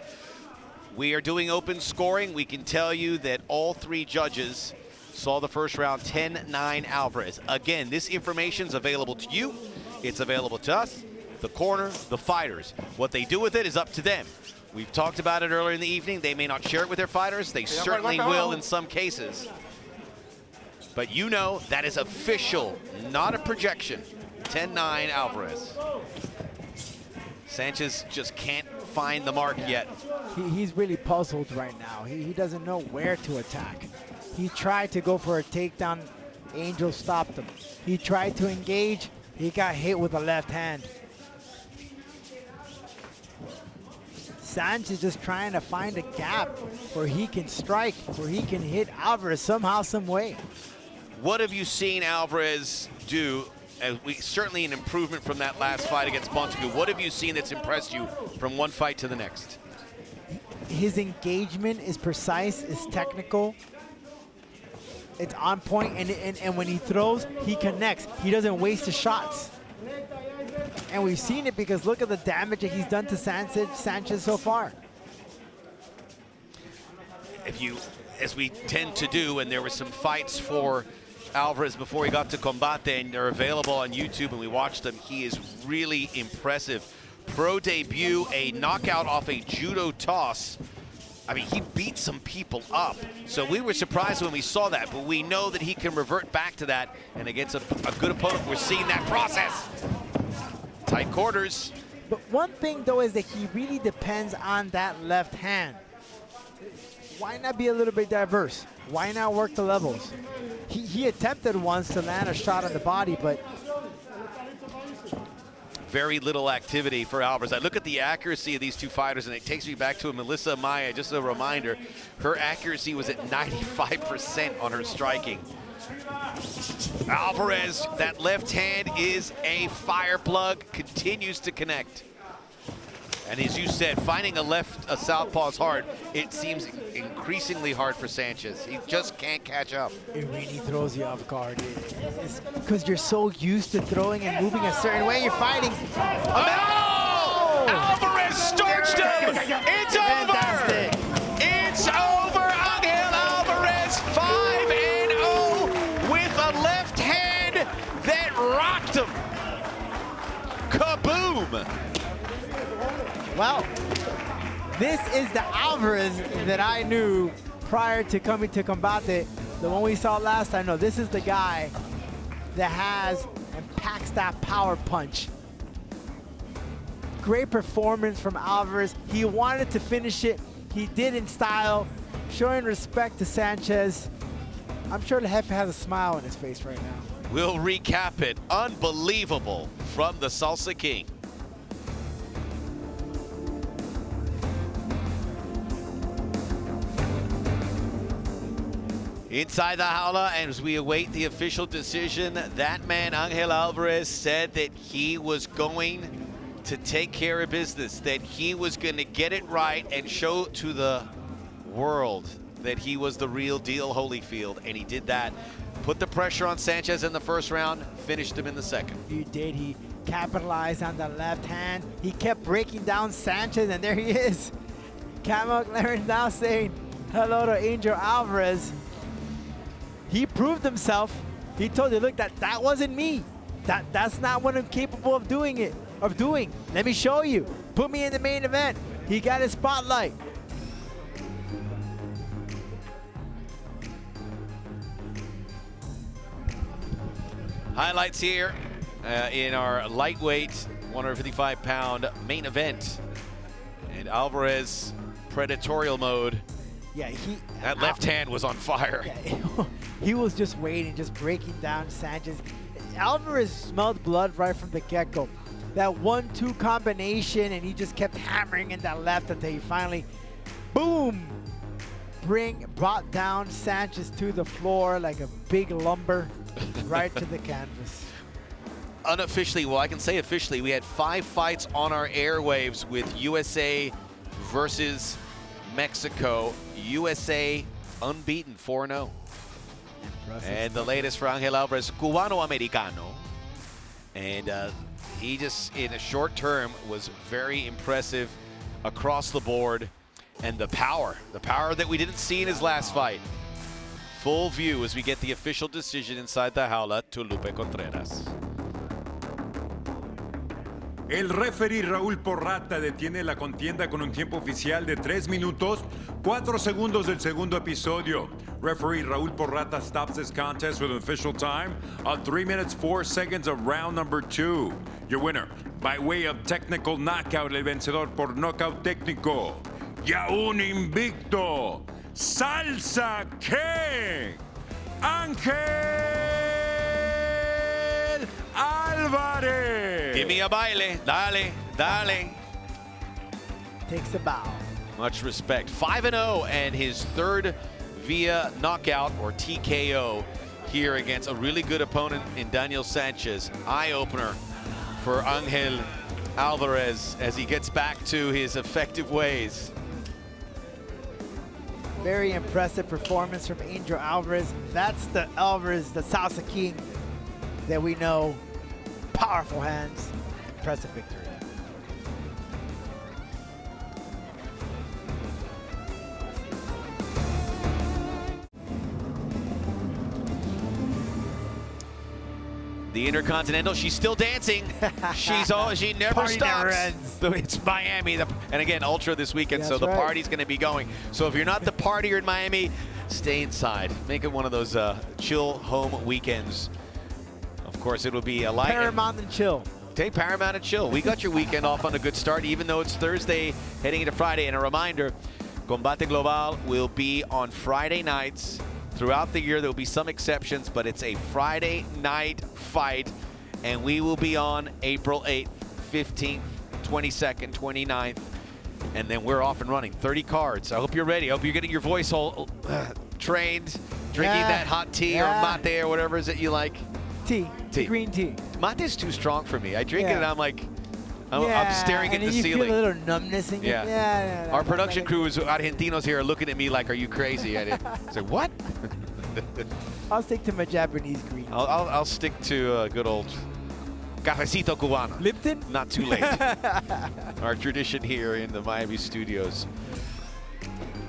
We are doing open scoring. We can tell you that all three judges saw the first round 10-9 Alvarez. Again, this information is available to you. It's available to us, the corner, the fighters. What they do with it is up to them. We've talked about it earlier in the evening. They may not share it with their fighters. They certainly will in some cases. But you know that is official, not a projection. 10-9 Alvarez. Sanchez just can't find the mark yet. He's really puzzled right now. He doesn't know where to attack. He tried to go for a takedown. Angel stopped him. He tried to engage. He got hit with a left hand. Sanchez just trying to find a gap where he can strike, where he can hit Alvarez somehow, some way. What have you seen Alvarez do? Certainly an improvement from that last fight against Montague. What have you seen that's impressed you from one fight to the next? His engagement is precise, is technical. It's on point, and when he throws, he connects. He doesn't waste his shots. And we've seen it because look at the damage that he's done to Sanchez so far. As we tend to do, and there were some fights for Alvarez before he got to Combate, and they're available on YouTube, and we watched them. He is really impressive. Pro debut, a knockout off a judo toss. I mean, he beat some people up. So we were surprised when we saw that, but we know that he can revert back to that. And against a good opponent, we're seeing that process. Tight quarters. But one thing, though, is that he really depends on that left hand. Why not be a little bit diverse? Why not work the levels? He attempted once to land a shot on the body, but very little activity for Alvarez. I look at the accuracy of these two fighters, and it takes me back to Melissa Amaya. Just a reminder, her accuracy was at 95% on her striking. Alvarez, that left hand is a fire plug, continues to connect. And as you said, finding a southpaw is hard. It seems increasingly hard for Sanchez. He just can't catch up. It really throws you off guard. It's because you're so used to throwing and moving a certain way. You're fighting. Oh! Alvarez starched him. It's Fantastic. over. It's over. Angel Alvarez 5-0 with a left hand that rocked him. Kaboom. Well, this is the Alvarez that I knew prior to coming to Combate. The one we saw last time. No, this is the guy that has and packs that power punch. Great performance from Alvarez. He wanted to finish it. He did in style, showing respect to Sanchez. I'm sure the Jefe has a smile on his face right now. We'll recap it. Unbelievable from the Salsa King. Inside the jaula, and as we await the official decision, that man, Angel Alvarez, said that he was going to take care of business, that he was going to get it right and show to the world that he was the real deal, Holyfield, and he did that. Put the pressure on Sanchez in the first round, finished him in the second. He did. He capitalized on the left hand. He kept breaking down Sanchez, and there he is. Camo Clarence now saying hello to Angel Alvarez. He proved himself. He told you, look, that wasn't me. That's not what I'm capable of doing. Let me show you. Put me in the main event. He got his spotlight. Highlights here in our lightweight 155-pound main event. And Alvarez, predatorial mode. Yeah, that left hand was on fire. Yeah, he was just waiting, just breaking down Sanchez. Alvarez smelled blood right from the get-go. That 1-2 combination, and he just kept hammering in that left until he finally, boom, brought down Sanchez to the floor like a big lumber right to the canvas. unofficially, well, I can say officially, we had 5 fights on our airwaves with USA versus Mexico. USA unbeaten, 4-0. And the latest for Angel Alvarez, Cubano-Americano. And he just, in a short term, was very impressive across the board. And the power that we didn't see in his last fight. Full view as we get the official decision inside the jaula to Lupe Contreras. El referee Raúl Porrata detiene la contienda con un tiempo oficial de 3 minutos, 4 segundos del segundo episodio. Referee Raúl Porrata stops this contest with an official time of 3 minutes, 4 seconds of round number 2. Your winner, by way of technical knockout, el vencedor por knockout técnico. Y aún invicto, Salsa King, Ángel Alvarez. Give me a baile, dale, dale. Takes a bow. Much respect. 5-0 and his 3rd via knockout or TKO here against a really good opponent in Daniel Sanchez. Eye-opener for Angel Alvarez as he gets back to his effective ways. Very impressive performance from Angel Alvarez. That's the Alvarez, the Salsa King that we know. Powerful hands, impressive victory. The Intercontinental, she's still dancing. She never Party stops. never ends. It's Miami, and again, Ultra this weekend, so the right. party's going to be going. So if you're not the partier in Miami, stay inside. Make it one of those chill home weekends. Of course, it'll be a light. Paramount and chill. Take Paramount and chill. We got your weekend off on a good start, even though it's Thursday heading into Friday. And a reminder, Combate Global will be on Friday nights. Throughout the year, there will be some exceptions, but it's a Friday night fight. And we will be on April 8th, 15th, 22nd, 29th. And then we're off and running. 30 cards. I hope you're ready. I hope you're getting your voice all trained, drinking that hot tea or mate or whatever is it you like. Tea. Green tea. Mate is too strong for me. I drink it and I'm like, I'm staring at the ceiling. You feel a little numbness in your Our production crew is Argentinos here looking at me like, are you crazy? I said, what? I'll stick to my Japanese green. I'll stick to good old cafecito cubano. Lipton? Not too late. Our tradition here in the Miami studios.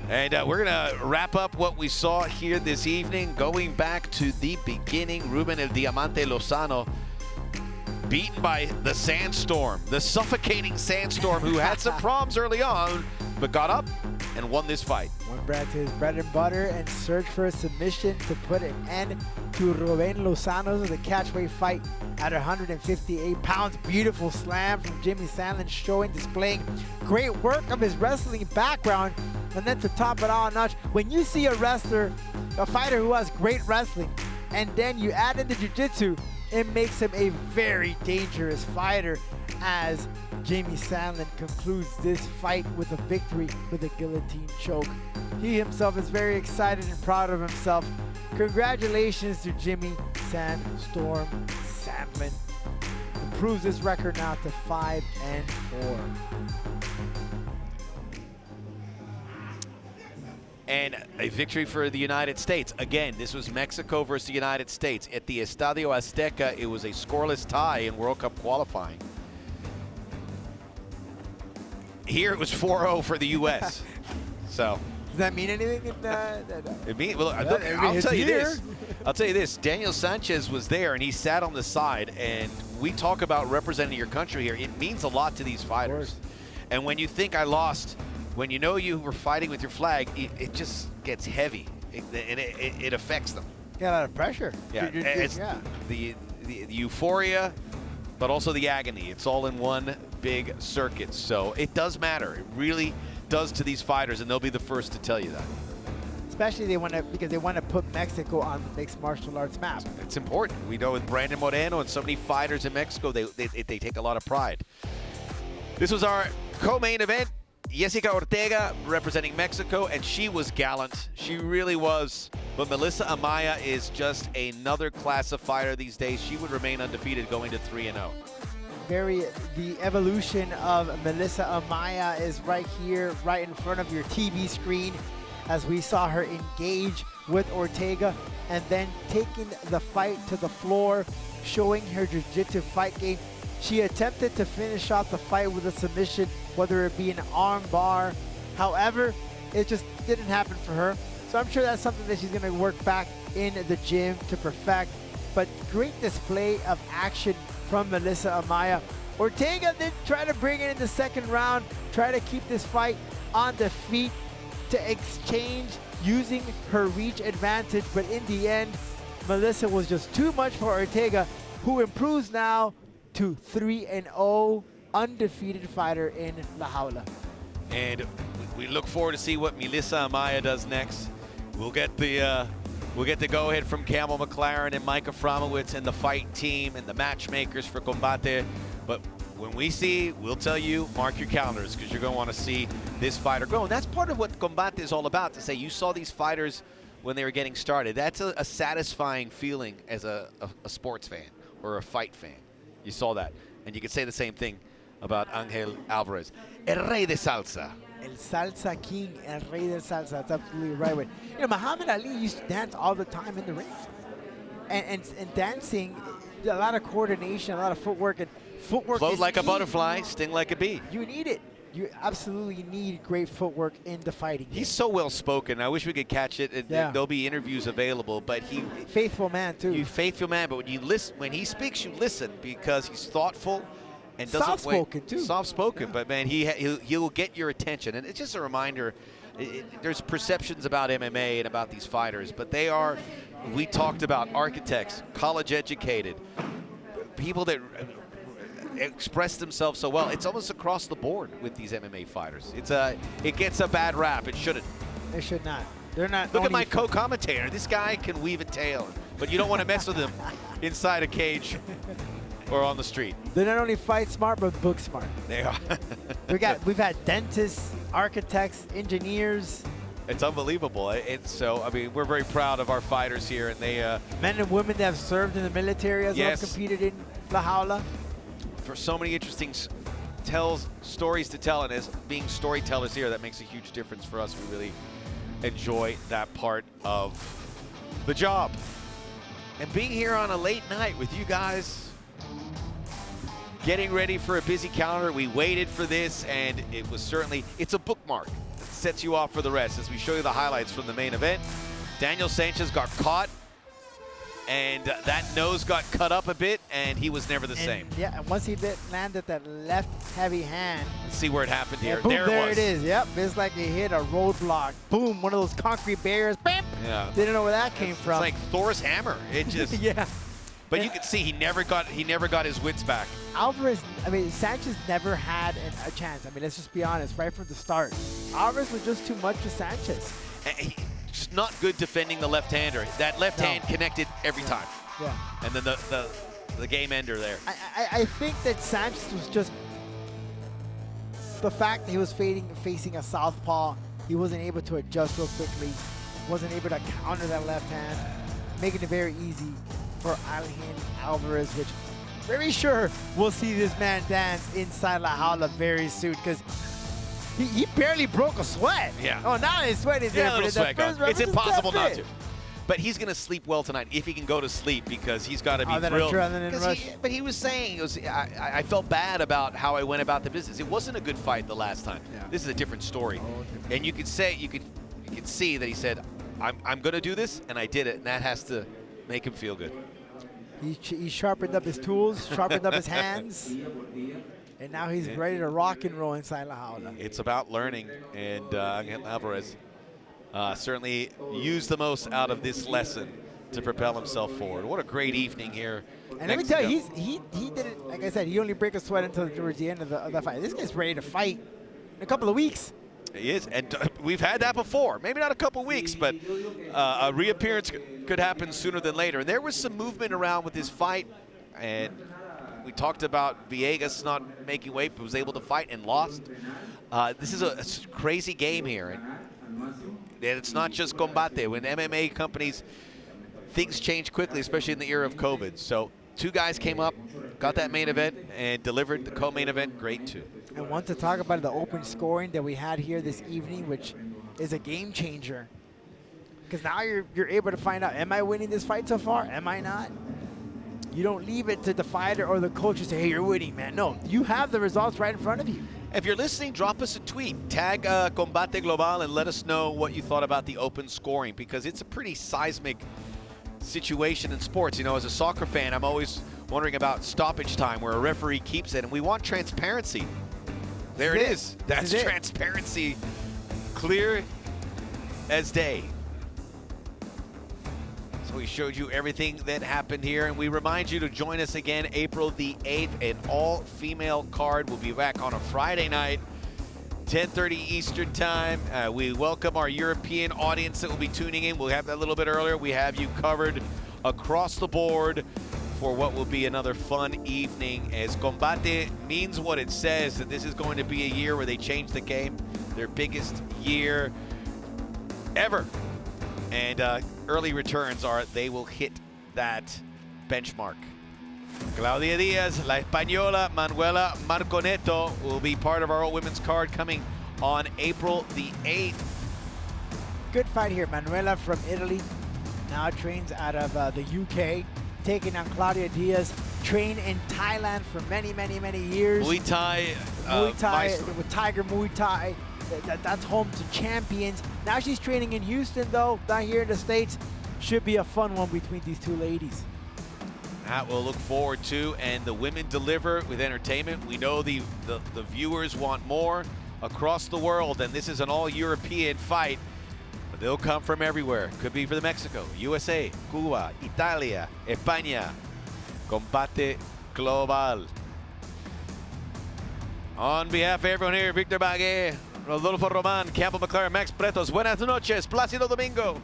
And we're going to wrap up what we saw here this evening, going back to the beginning. Ruben El Diamante Lozano beaten by the Sandstorm, the suffocating Sandstorm, who had some problems early on, but got up and won this fight. Went back to his bread and butter and searched for a submission to put an end to Ruben Lozano's the catchweight fight at 158 pounds. Beautiful slam from Jimmy Sandlin, displaying great work of his wrestling background. And then to top it all a notch, when you see a wrestler, a fighter who has great wrestling, and then you add in the jiu-jitsu, it makes him a very dangerous fighter, as Jamie Sandlin concludes this fight with a victory with a guillotine choke. He himself is very excited and proud of himself. Congratulations to Jimmy Sandstorm Sandlin. Improves his record now to 5-4. And a victory for the United States. Again, this was Mexico versus the United States. At the Estadio Azteca, it was a scoreless tie in World Cup qualifying. Here it was 4-0 for the U.S. So. Does that mean anything? It means, well, I'll tell you this. I'll tell you this. Daniel Sanchez was there, and he sat on the side. And we talk about representing your country here. It means a lot to these fighters. And when you think I lost, when you know you were fighting with your flag, it just gets heavy, and it affects them. Got a lot of pressure. Yeah, it's the euphoria, but also the agony. It's all in one big circuit. So it does matter. It really does to these fighters, and they'll be the first to tell you that. Especially because they want to put Mexico on the mixed martial arts map. It's important. We know with Brandon Moreno and so many fighters in Mexico, they take a lot of pride. This was our co-main event. Yessica Ortega representing Mexico, and she was gallant. She really was. But Melissa Amaya is just another class of fighter these days. She would remain undefeated going to 3-0. The evolution of Melissa Amaya is right here, right in front of your TV screen, as we saw her engage with Ortega and then taking the fight to the floor, showing her jiu-jitsu fight game. She attempted to finish off the fight with a submission, whether it be an arm bar. However, it just didn't happen for her. So I'm sure that's something that she's going to work back in the gym to perfect. But great display of action from Melissa Amaya. Ortega did try to bring it in the second round, try to keep this fight on the feet to exchange using her reach advantage. But in the end, Melissa was just too much for Ortega, who improves now to 3-0, undefeated fighter in La Jaula. And we look forward to see what Melissa Amaya does next. We'll get the go-ahead from Campbell McLaren and Micah Fromowitz and the fight team and the matchmakers for Combate. But when we see, we'll tell you, mark your calendars, because you're going to want to see this fighter grow. And that's part of what Combate is all about, to say you saw these fighters when they were getting started. That's a satisfying feeling as a sports fan or a fight fan. You saw that. And you could say the same thing about Angel Alvarez. El Rey de Salsa. El Salsa King, El Rey del Salsa. That's absolutely right. With, Muhammad Ali used to dance all the time in the ring. And dancing, a lot of coordination, a lot of footwork. And footwork Float is like key. a butterfly, sting like a bee. You need it. You absolutely need great footwork in the fighting game. He's so well spoken. I wish we could catch it. Yeah. There'll be interviews available, but faithful man too. Faithful man, but when you listen, when he speaks, you listen, because he's thoughtful and doesn't soft-spoken too. Soft-spoken, yeah. But man, he'll get your attention, and it's just a reminder. There's perceptions about MMA and about these fighters, but they are. We talked about architects, college-educated, people that express themselves so well. It's almost across the board with these MMA fighters. It gets a bad rap. It shouldn't. It should not. They're not. Look at my co-commentator. This guy can weave a tale, but you don't want to mess with him inside a cage or on the street. They not only fight smart, but book smart. They are. We've had dentists, architects, engineers. It's unbelievable. So I mean, we're very proud of our fighters here, and they men and women that have served in the military as yes. well, competed in La Jaula. For so many interesting stories to tell, and as being storytellers here, that makes a huge difference for us. We really enjoy that part of the job. And being here on a late night with you guys, getting ready for a busy calendar. We waited for this, and it was it's a bookmark that sets you off for the rest as we show you the highlights from the main event. Daniel Sanchez got caught, and that nose got cut up a bit, and he was never the same. Yeah, and once he landed that left heavy hand. Let's see where it happened here. Yeah, boom, there it is. Yep, it's like he hit a roadblock. Boom, one of those concrete barriers. Bam! Yeah. Didn't know where that came from. It's like Thor's hammer. It just. yeah. But you can see he never got his wits back. Sanchez never had a chance. Let's just be honest, right from the start. Alvarez was just too much for Sanchez. Just not good defending the left-hander. That left hand connected every time. Yeah. And then the game ender there. I think that Sanchez was just the fact that he was facing a southpaw. He wasn't able to adjust real quickly. Wasn't able to counter that left hand, making it very easy for Alvarez, which very sure we'll see this man dance inside La Jaula very soon, because he barely broke a sweat. Yeah. Oh, now his sweat is there. A little sweat first it's impossible not it. to. But he's going to sleep well tonight, if he can go to sleep, because he's got to be that thrilled. adrenaline rush. But he was saying, I felt bad about how I went about the business. It wasn't a good fight the last time. Yeah. This is a different story. And you could see that he said, I'm going to do this, and I did it, and that has to make him feel good. He sharpened up his tools, sharpened up his hands, and now he's ready to rock and roll inside La Jaula. It's about learning, and Alvarez certainly used the most out of this lesson to propel himself forward. What a great evening here. And let me tell you, he did it, like I said, he only broke a sweat until towards the end of the fight. This guy's ready to fight in a couple of weeks. He is, and we've had that before. Maybe not a couple weeks, but a reappearance could happen sooner than later. And there was some movement around with his fight, and We talked about Villegas not making weight, but was able to fight and lost. This is a crazy game here. And it's not just Combate. When MMA companies, things change quickly, especially in the era of COVID. So 2 guys came up, got that main event, and delivered the co-main event. Great too. I want to talk about the open scoring that we had here this evening, which is a game changer. Because now you're able to find out, am I winning this fight so far? Am I not? You don't leave it to the fighter or the coach to say, hey, you're winning, man. No, you have the results right in front of you. If you're listening, drop us a tweet. Tag Combate Global and let us know what you thought about the open scoring, because it's a pretty seismic situation in sports. You know, as a soccer fan, I'm always wondering about stoppage time where a referee keeps it, and we want transparency. There it is. That's transparency, clear as day. So we showed you everything that happened here, and we remind you to join us again April the 8th. An all-female card will be back on a Friday night, 10:30 Eastern time. We welcome our European audience that will be tuning in. We'll have that a little bit earlier. We have you covered across the board for what will be another fun evening, as Combate means what it says, that this is going to be a year where they change the game, their biggest year ever. And early returns are they will hit that benchmark. Claudia Diaz, La Española, Manuela Marconeto will be part of our all-women's card coming on April the 8th. Good fight here. Manuela from Italy now trains out of the UK, taking on Claudia Diaz, trained in Thailand for many, many, many years. Muay Thai, with Tiger Muay Thai. That's home to champions. Now she's training in Houston, though, down here in the States. Should be a fun one between these 2 ladies. That we'll look forward to, and the women deliver with entertainment. We know the viewers want more across the world, and this is an all-European fight. But they'll come from everywhere. Could be for Mexico, USA, Cuba, Italia, España. Combate Global. On behalf of everyone here, Victor Bagué, Rodolfo Roman, Campbell McLaren, Max Pretos, buenas noches, Plácido Domingo.